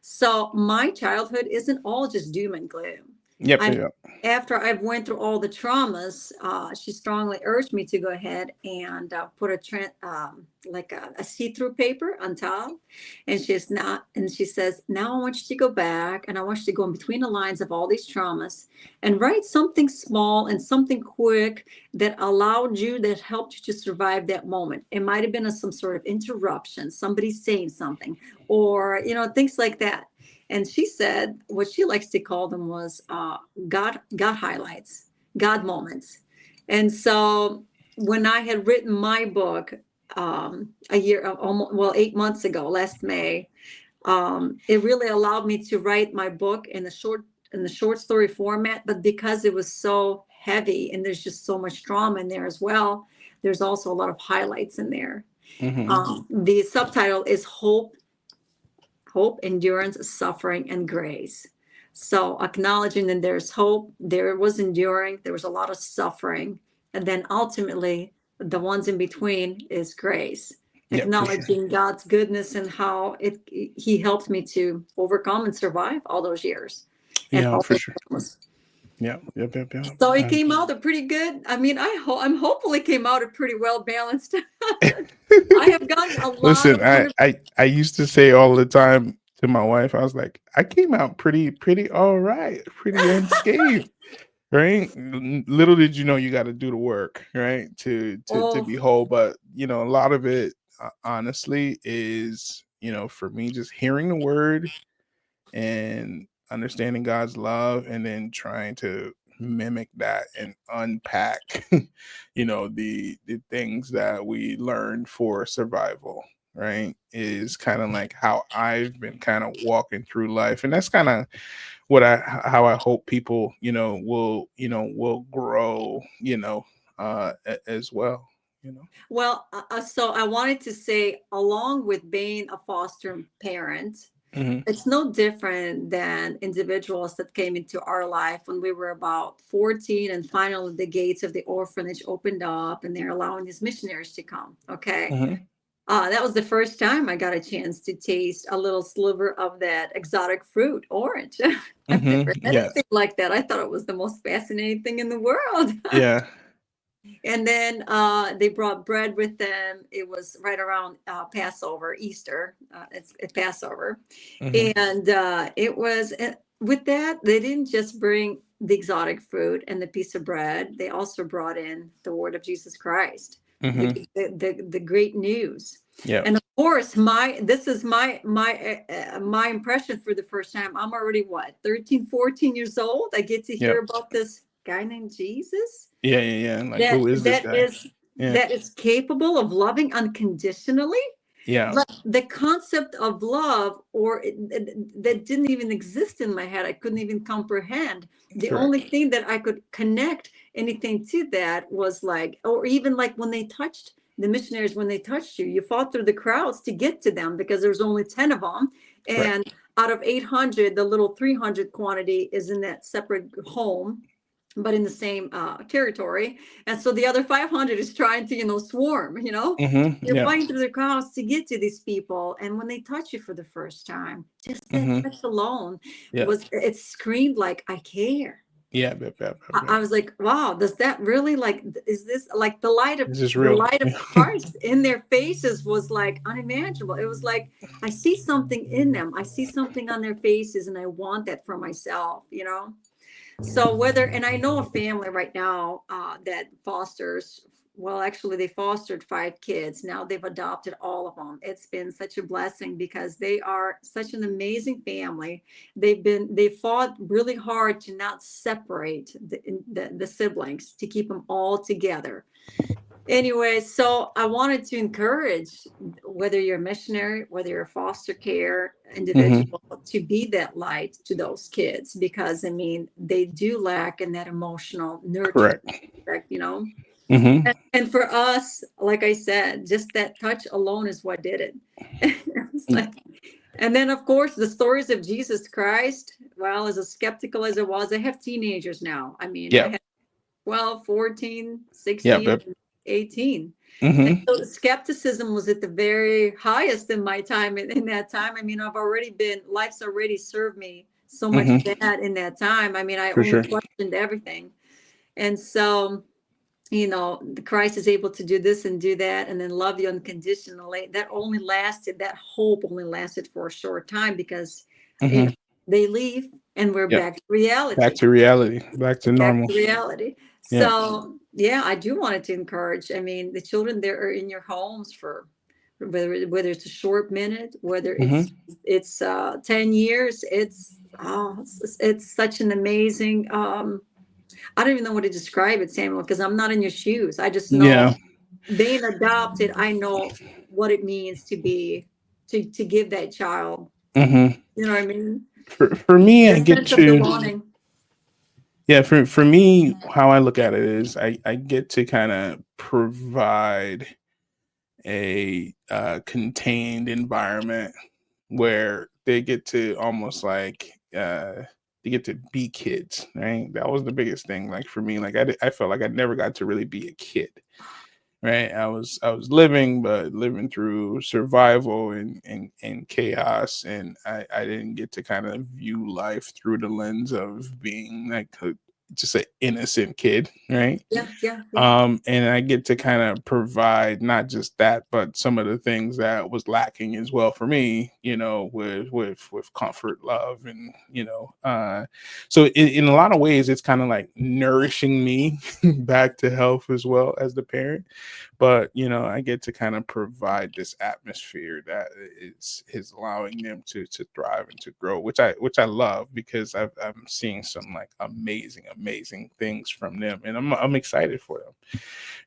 So my childhood isn't all just doom and gloom. Yep. I Yep. After I've went through all the traumas, she strongly urged me to go ahead and put like a see-through paper on top, and she says, now I want you to go back and I want you to go in between the lines of all these traumas and write something small and something quick that helped you to survive that moment. It might have been some sort of interruption, somebody saying something, or things like that. And she said what she likes to call them was God highlights, God moments. And so when I had written my book a year, almost, well, 8 months ago, last May, it really allowed me to write my book in the short story format. But because it was so heavy and there's just so much drama in there as well, there's also a lot of highlights in there. Mhm. The subtitle is Hope, Endurance, Suffering, and Grace. So acknowledging that there's hope, there was enduring, there was a lot of suffering, and then ultimately the ones in between is grace. Yep. For sure. Acknowledging God's goodness and how He helped me to overcome and survive all those years and Yeah. all For those sure. traumas. Yep. Yep. Yep. Yep. So it came out a pretty good. I mean, I'm hopefully came out a pretty well balanced. I have gotten a lot Listen, of wonderful. I used to say all the time to my wife, I was like, I came out pretty all right, pretty unscathed, right? Little did you know you got to do the work, right, to Oh, be whole. But a lot of it, honestly, is for me just hearing the word and understanding God's love and then trying to mimic that and unpack the things that we learned for survival, right, is kind of like how I've been kind of walking through life. And that's kind of what I how I hope people will grow as well, you know. well, so I wanted to say, along with being a foster parent, Hmm. it's no different than individuals that came into our life when we were about 14, and finally the gates of the orphanage opened up and they're allowing these missionaries to come. Okay. Hmm. That was the first time I got a chance to taste a little sliver of that exotic fruit, orange. I've Hmm. never had Yeah. anything like that. I thought it was the most fascinating thing in the world. Yeah. And then they brought bread with them. It was right around Passover, Easter. It's Passover. Hmm. And it was with that, they didn't just bring the exotic fruit and the piece of bread, they also brought in the word of Jesus Christ, which Hmm. is the great news. Yeah. And of course, this is my impression for the first time. I'm already what, 13, 14 years old. I get to hear Yep. about this guy named Jesus Yeah, yeah, yeah. Like, that who is this that guy? is Yeah, that is capable of loving unconditionally. yeah, But the concept of love, that didn't even exist in my head. I couldn't even comprehend. The correct. only thing that I could connect anything to that was like, or even like when they touched the missionaries, when they touched you, you fought through the crowds to get to them because there's only 10 of them. Correct. And out of 800, the little 300 quantity is in that separate home. but in the same territory. And so the other 500 is trying to, swarm, You're Yeah. fighting through the crowds to get to these people. And when they touch you for the first time, just that Hmm. touch alone Yeah. it screamed like, I care. Yeah. Yep, yep, yep, I yep. was like, wow, does that really, like, is this like This is the real. light of Christ in their faces was like unimaginable. It was like, I see something in them. I see something on their faces and I want that for myself. So and I know a family right now that fosters, well, actually, they fostered 5 kids. Now they've adopted all of them. It's been such a blessing because they are such an amazing family. They fought really hard to not separate the siblings, to keep them all together. Anyway, so I wanted to encourage, whether you're a missionary, whether you're a foster care Hmm. individual, to be that light to those kids, because I mean, they do lack in that emotional nurturing Correct. aspect. Hmm. And for us, like I said, just that touch alone is what did it. It's like, and then of course the stories of Jesus Christ. Well, as skeptical as it was, I have teenagers now. I mean, I Yep. have 12, 14, Yep. 16, Yep. and 18. And Hmm. so the skepticism was at the very highest in my time. In that time, I mean, life's already served me so much Hmm. bad in that time. I mean, I For only sure. questioned everything. And so, the Christ is able to do this and do that and then love you unconditionally. That hope only lasted for a short time, because, you know, Hmm. they leave and we're Yep. back to Back reality. to reality. Back to Back normal. to reality. Yep. So yeah, I do want to encourage. I mean, the children that are in your homes for, whether it's a short minute, whether Hmm. it's 10 years, it's such an amazing. I don't even know what to describe it, Samuel, because I'm not in your shoes. I just know, Yeah. being adopted, I know what it means to give that child. Hmm. You know what I mean? For me, I That get sense of to, belonging. yeah, for me, how I look at it is I get to kind of provide a contained environment where they get to almost like they get to be kids, right? That was the biggest thing. Like for me, like I felt like I never got to really be a kid, right? I was living, but living through survival and chaos, and I didn't get to kind of view life through the lens of being like just an innocent kid, right? Yeah, yeah, yeah. And I get to kind of provide not just that, but some of the things that was lacking as well for me, with comfort, love, and so in a lot of ways, it's kind of like nourishing me back to health as well as the parent. But I get to kind of provide this atmosphere that is allowing them to thrive and to grow, which I love, because I'm seeing some like amazing things from them, and I'm excited for them,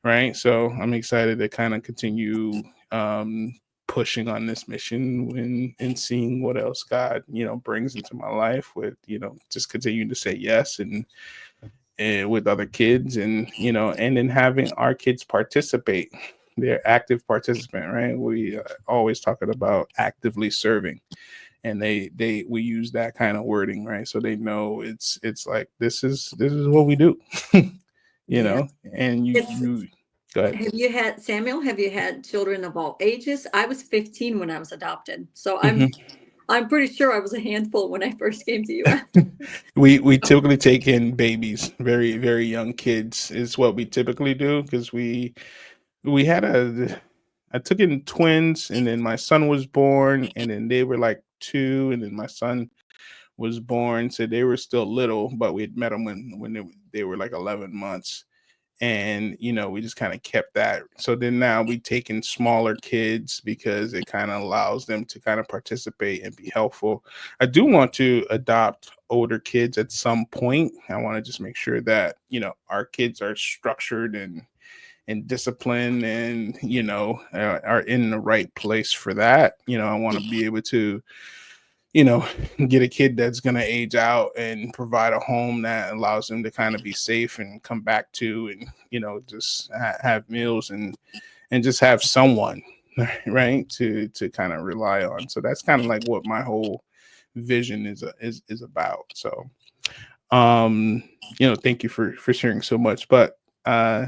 right? So I'm excited to kind of continue pushing on this mission and seeing what else God brings into my life, with just continuing to say yes, and with other kids, and then having our kids participate. They're active participant, right? We always talking about actively serving, and we use that kind of wording, right? So they know it's like this is what we do. Yeah. And It's you go ahead. Have you had children of all ages? I was 15 when I was adopted. So Mhm. I'm pretty sure I was a handful when I first came to US. We typically take in babies, very very young kids is what we typically do, because we had a I took in twins, and then my son was born, and then they were like 2, and then my son was born, so they were still little, but we had met them when they were like 11 months. And we just kind of kept that. So then now we take in smaller kids, because it kind of allows them to kind of participate and be helpful. I do want to adopt older kids at some point. I want to just make sure that our kids are structured and disciplined, and are in the right place for that. I want to be able to you know, get a kid that's going to age out and provide a home that allows them to kind of be safe and come back to, and just have meals, and just have someone right to kind of rely on. So that's kind of like what my whole vision is about. So Um, thank you for sharing so much. But uh,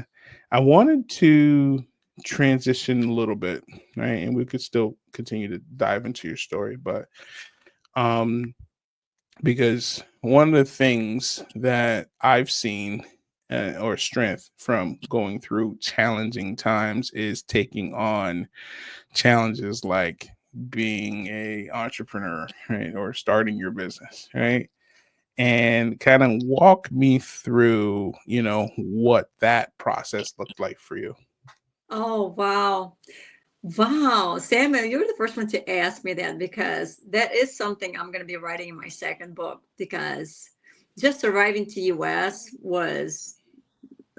I wanted to transition a little bit, right? And we could still continue to dive into your story, but um, because one of the things that I've seen or strength from going through challenging times is taking on challenges like being a entrepreneur, right, or starting your business, right? And kind of walk me through, what that process looked like for you. Oh, wow. Wow, Samuel, you're the first one to ask me that because that is something I'm going to be writing in my second book. Because just arriving to US was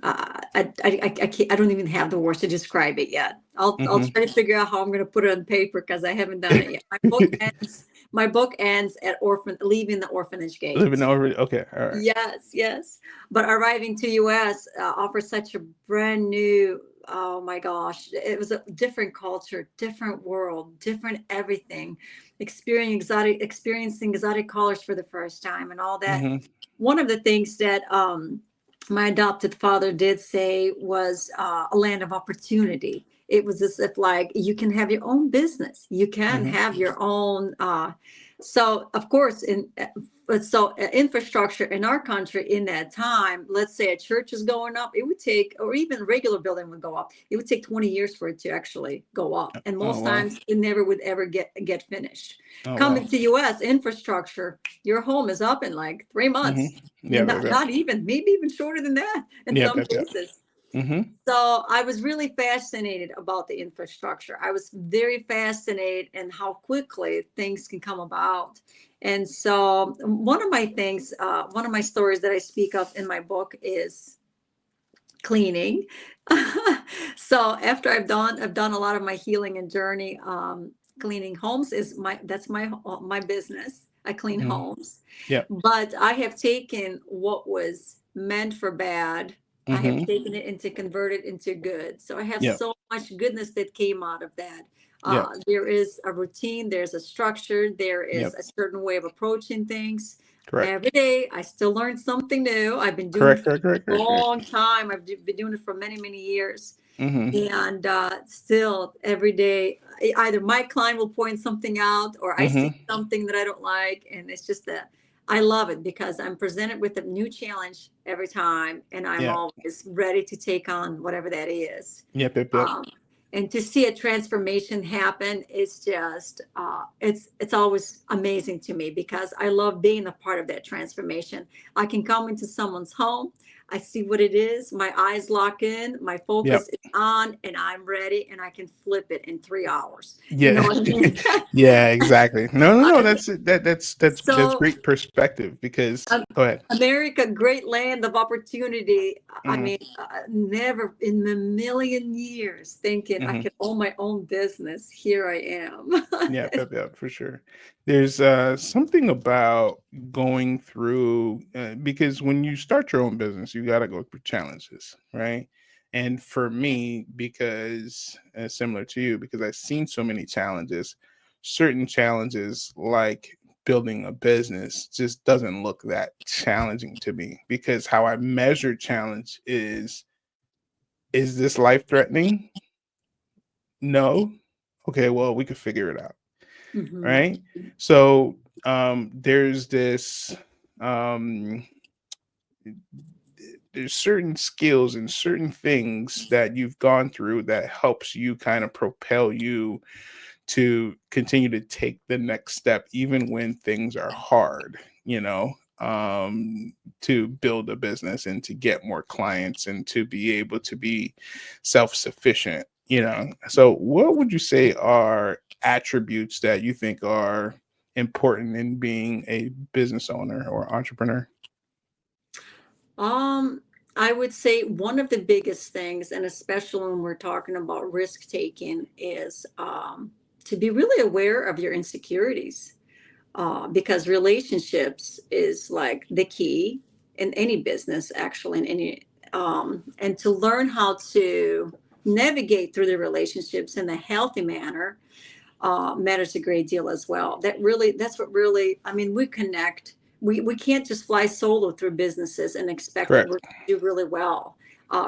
I don't even have the words to describe it yet. I'll Hmm. try to figure out how I'm going to put it on paper because I haven't done it yet. My book ends at leaving the orphanage Living gate. over. Okay. All right. Yes, yes. But arriving to US offers such a brand new, oh my gosh, it was a different culture, different world, different everything. Experiencing exotic colors for the first time and all that. Hmm. One of the things that my adopted father did say was a land of opportunity. It was as if like you can have your own business, you can Hmm. have your own so of course infrastructure in our country in that time, let's say a church is going up, it would take, or even a regular building would go up, it would take 20 years for it to actually go up, and Oh most wow. times it never would ever get finished. Oh wow. Coming to US infrastructure, your home is up in like 3 months. Hmm. Yeah. Yep. Yep. Not even, maybe even shorter than that in Yep. some Yep. Yep. cases. Hmm. So I was really fascinated about the infrastructure. I was very fascinated in how quickly things can come about. And so one of my stories that I speak of in my book is cleaning. So after I've done a lot of my healing and journey. Cleaning homes is my business. I clean Hmm. homes, Yep. but I have taken what was meant for bad. I have Hmm. taken it into converted into good. So I have Yep. so much goodness that came out of that. Yep. There is a routine, there's a structure, there is Yep. a certain way of approaching things. Correct. Every day, I still learn something new. I've been doing it Correct. for Correct. Correct. a Correct. Correct. long time. Been doing it for many, many years. Hmm. And still, every day, either my client will point something out or I see Hmm. something that I don't like. And it's just that I love it because I'm presented with a new challenge every time. And I'm Yep. always ready to take on whatever that is. Yep. Yep. Yep. Um, and to see a transformation happen is just it's always amazing to me because I love being a part of that transformation. I can come into someone's home, I see what it is, my eyes lock in, my focus Yep. is on, and I'm ready, and I can flip it in 3 hours. You know Yeah. what I mean? Yeah, exactly. No, no, no. I- That's so great perspective because Um, go ahead. America, great land of opportunity. I Hmm. mean, never in a million years thinking I Hmm. could own my own business. Here I am. Yeah, yep, yep, for sure. There's something about going through because when you start your own business, you got to go through challenges, right? And for me, because similar to you, because I've seen so many challenges, certain challenges like building a business just doesn't look that challenging to me because how I measure challenge is this life threatening? No. Okay, well, we could figure it out, Mhm. right? So there's this um, there's certain skills and certain things that you've gone through that helps you kind of propel you to continue to take the next step even when things are hard, to build a business and to get more clients and to be able to be self-sufficient, so what would you say are attributes that you think are important in being a business owner or entrepreneur? Um, I would say one of the biggest things, and especially when we're talking about risk taking, is to be really aware of your insecurities. Because relationships is like the key in any business, actually, in any, and to learn how to navigate through the relationships in a healthy manner matters a great deal as well. That's what really, I mean, we connect we can't just fly solo through businesses and expect that we're Correct. going to do really well.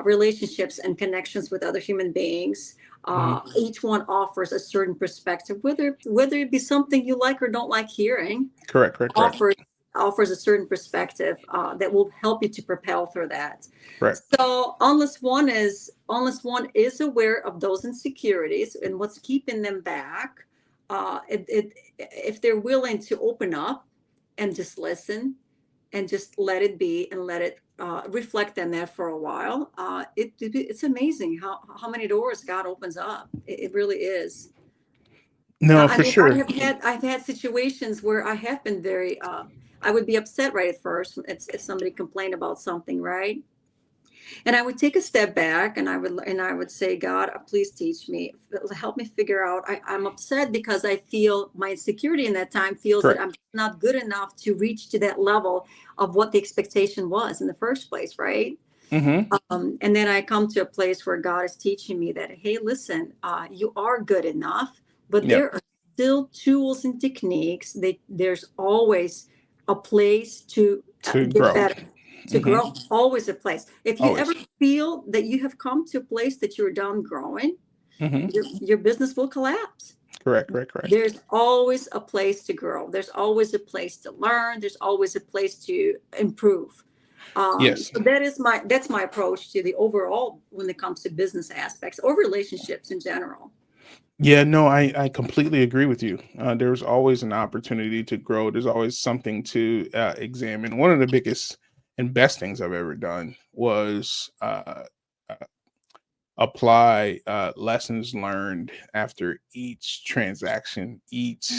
Relationships and connections with other human beings, Hmm. each one offers a certain perspective, whether it be something you like or don't like hearing, Correct. Correct. Correct. offers offers a certain perspective that will help you to propel through that. Correct. So unless one is aware of those insecurities and what's keeping them back, if they're willing to open up and just listen and just let it be and let it reflect on that for a while, it's amazing how many doors God opens up. It really is. No, I for mean, sure. I've had situations where I have been very I would be upset right at first if somebody complained about something, right? And I would take a step back and I would say, God, please teach me, help me figure out. I'm upset because I feel my insecurity in that time feels that Correct. I'm not good enough to reach to that level of what the expectation was in the first place, right? Hmm. And then I come to a place where God is teaching me that, hey, listen, you are good enough, but Yep. there are still tools and techniques. There's always a place to To get grow. better, to Hmm. grow. Always a place. If you ever Always. feel that you have come to a place that you're done growing, Hmm. your business will collapse. Correct. Correct. Correct. There's always a place to grow. There's always a place to learn. There's always a place to improve. Yes. So that's my approach to the overall when it comes to business aspects or relationships in general. Yeah, no, I completely agree with you. There's always an opportunity to grow. There's always something to examine. One of the biggest and best things I've ever done was uh, apply lessons learned after each transaction, each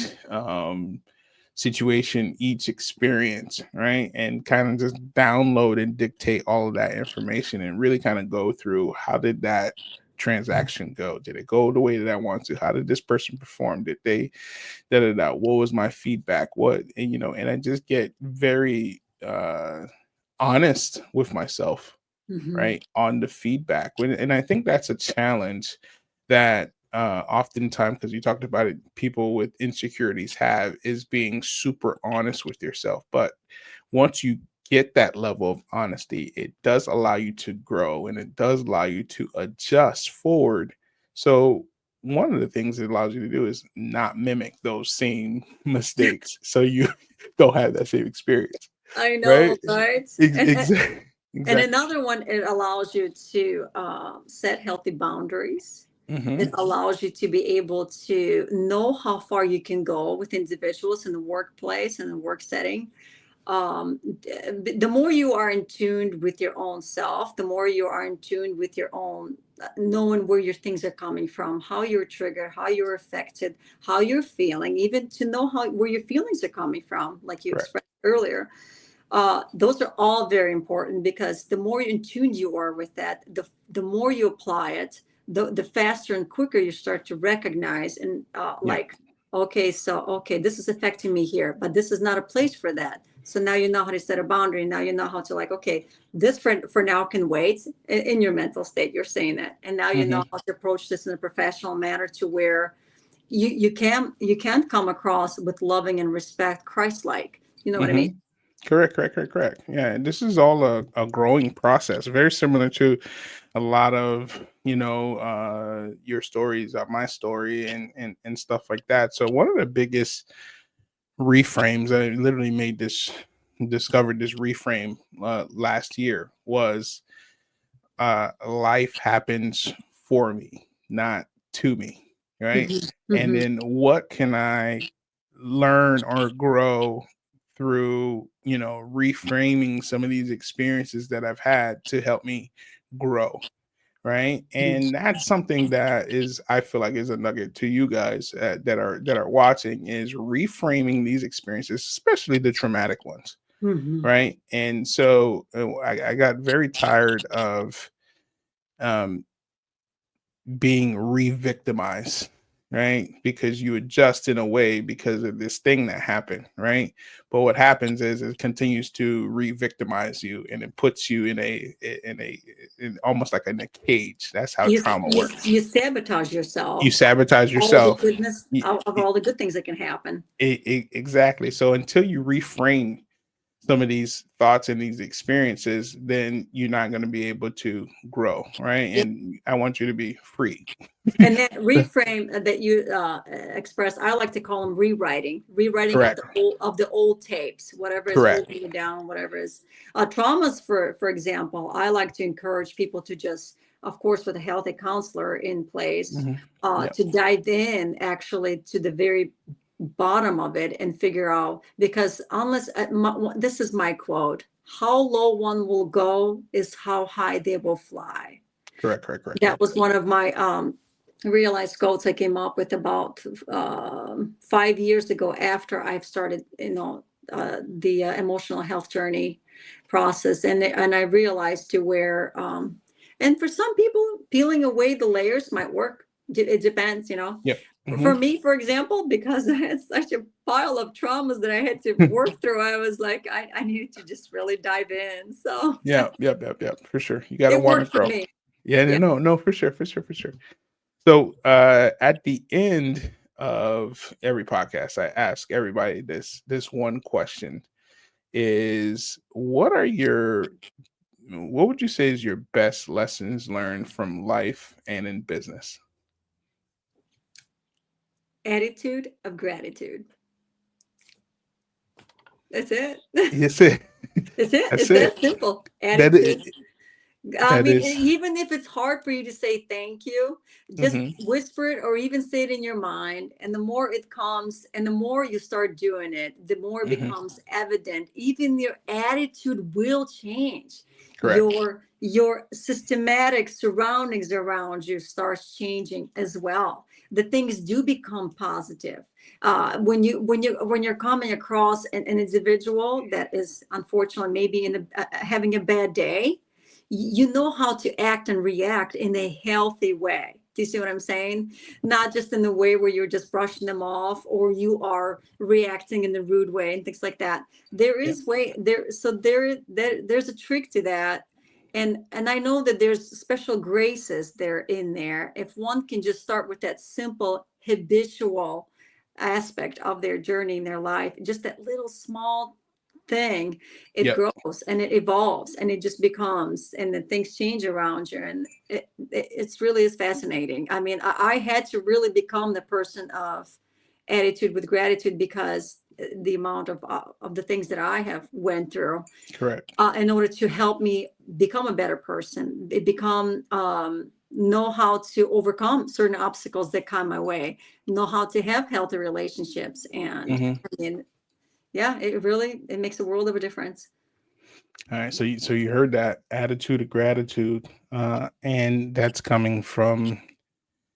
situation, each experience, right? And kind of just download and dictate all of that information and really kind of go through how did that transaction go? Did it go the way that I want to? How did this person perform? Did they da da da? What was my feedback? What and and I just get very honest with myself, Hmm. right, on the feedback. And I think that's a challenge that oftentimes, because you talked about it, people with insecurities have, is being super honest with yourself. But once you get that level of honesty, it does allow you to grow and it does allow you to adjust forward. So one of the things it allows you to do is not mimic those same mistakes, so you don't have that same experience, I right? know, right? Exactly. And Exactly. another one, it allows you to set healthy boundaries. It Hmm. allows you to be able to know how far you can go with individuals in the workplace and the work setting. The more you are in tune with your own self, the more you are in tune with your own knowing where your things are coming from, how you're triggered, how you're affected, how you're feeling, even to know how where your feelings are coming from, like you Correct. expressed earlier. Those are all very important because the more in tune you are with that, the more you apply it, the faster and quicker you start to recognize and Yeah. like, okay, so okay, this is affecting me here, but this is not a place for that. So now you know how to set a boundary. Now you know how to like, okay, this for now can wait in your mental state. You're saying that, and now you know Hmm. how to approach this in a professional manner to where you can come across with loving and respect, Christ-like. You know what I Hmm. mean? Correct, correct, correct, correct. Yeah, and this is all a growing process, very similar to a lot of your stories, my story, and stuff like that. So one of the biggest reframes I literally discovered this reframe last year was life happens for me, not to me, right? Mhm, And mhm, then what can I learn or grow through, reframing some of these experiences that I've had to help me grow, right? mhm, And that's something that is, I feel like, is a nugget to you guys that are watching, is reframing these experiences, especially the traumatic ones, mhm, right? And so I got very tired of um, being re-victimized, right? Because you adjust in a way because of this thing that happened, right? But what happens is it continues to re-victimize you, and it puts you in almost like in a cage. That's how trauma works. you sabotage You yourself sabotage all the yourself. goodness of all the good things that can happen. Exactly. So until you reframe some of these thoughts and these experiences, then you're not going to be able to grow, right? And I want you to be free. And that reframe that you express, I like to call them rewriting of Correct. the old tapes, whatever is Correct. holding you down, whatever is traumas. For example, I like to encourage people to just, of course, with a healthy counselor in place, Hmm. Yeah. to dive in actually to the very bottom of it and figure out, because unless this is my quote: "How low one will go is how high they will fly." Correct. Correct. Correct. That Correct. was one of my realized goals I came up with about 5 years ago, after I've started, the emotional health journey process, and I realized to where, and for some people, peeling away the layers might work. It depends, you know. Yep. Hmm. For me, for example, because I had such a pile of traumas that I had to work through, I was like, I needed to just really dive in. So Yeah. Yep. Yep. Yep. For sure. You got to it want to worked for grow. me. Yeah. Yeah. No. No. For sure. For sure. For sure. So at the end of every podcast, I ask everybody this one question: is what would you say is your best lessons learned from life and in business? Attitude of gratitude. That's it. Yes, it. That's it. That's It's it. that simple. That Attitude. is. I That mean, is. even if it's hard for you to say thank you, just Hmm. whisper it or even say it in your mind. And the more it comes and the more you start doing it, the more it Hmm. becomes evident. Even your attitude will change. Correct. Your systematic surroundings around you starts changing as well. The things do become positive. When you're coming across an individual that is unfortunately maybe having a bad day, you know how to act and react in a healthy way. Do you see what I'm saying? Not just in the way where you're just brushing them off or you are reacting in the rude way and things like that. There Yep. is way there, so there's a trick to that. And I know that there's special graces there in there. If one can just start with that simple habitual aspect of their journey in their life, just that little small thing, it Yep. grows and it evolves and it just becomes, and then things change around you. And it's really is fascinating. I mean, I had to really become the person of attitude with gratitude, because the amount of the things that I have went through, Correct. in order to help me become a better person, it become know how to overcome certain obstacles that come my way, know how to have healthy relationships. And Hmm. I mean, yeah, it makes a world of a difference. All right. So you heard that attitude of gratitude, and that's coming from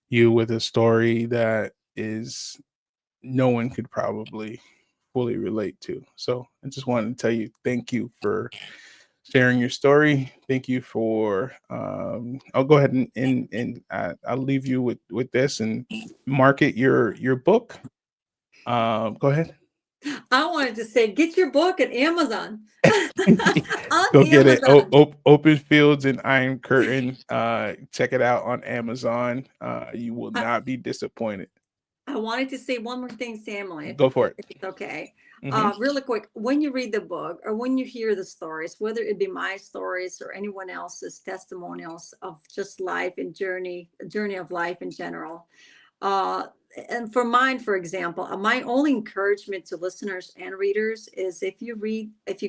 you with a story that is no one could probably fully relate to. So I just wanted to tell you thank you for sharing your story. Thank you for. I'll go ahead and I'll leave you with this and market your book. Go ahead. I wanted to say, get your book at Amazon. On Go get it. Amazon. Open Fields and Iron Curtain. Check it out on Amazon. You will I, not be disappointed. I wanted to say one more thing, Samuel, Go for it. if it's okay. Hmm. Really quick, when you read the book or when you hear the stories, whether it be my stories or anyone else's testimonials of just life and journey of life in general, uh, and for mine, for example, my only encouragement to listeners and readers is, if you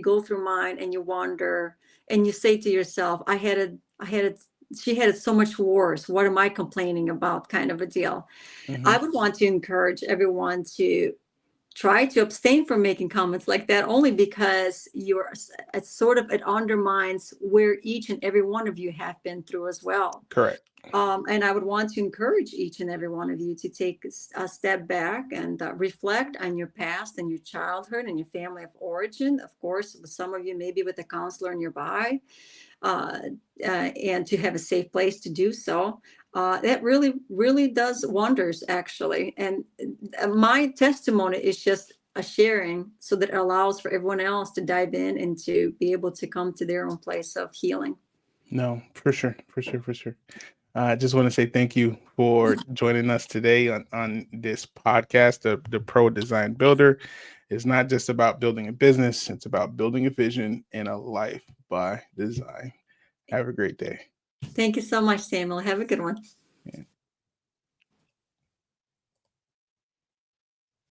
go through mine and you wonder and you say to yourself, I had it, she had it so much worse. What am I complaining about? Kind of a deal. Hmm. I would want to encourage everyone to try to abstain from making comments like that, only because it's sort of, it undermines where each and every one of you have been through as well. Correct. And I would want to encourage each and every one of you to take a step back and reflect on your past and your childhood and your family of origin. Of course, with some of you, maybe with a counselor nearby, uh, and to have a safe place to do so. That really, really does wonders, actually. And my testimony is just a sharing so that it allows for everyone else to dive in and to be able to come to their own place of healing. No, for sure, for sure, for sure. I just want to say thank you for joining us today on this podcast, the Pro Design Builder. It's not just about building a business, it's about building a vision and a life by design. Have a great day. Thank you so much, Samuel. Have a good one. Yeah.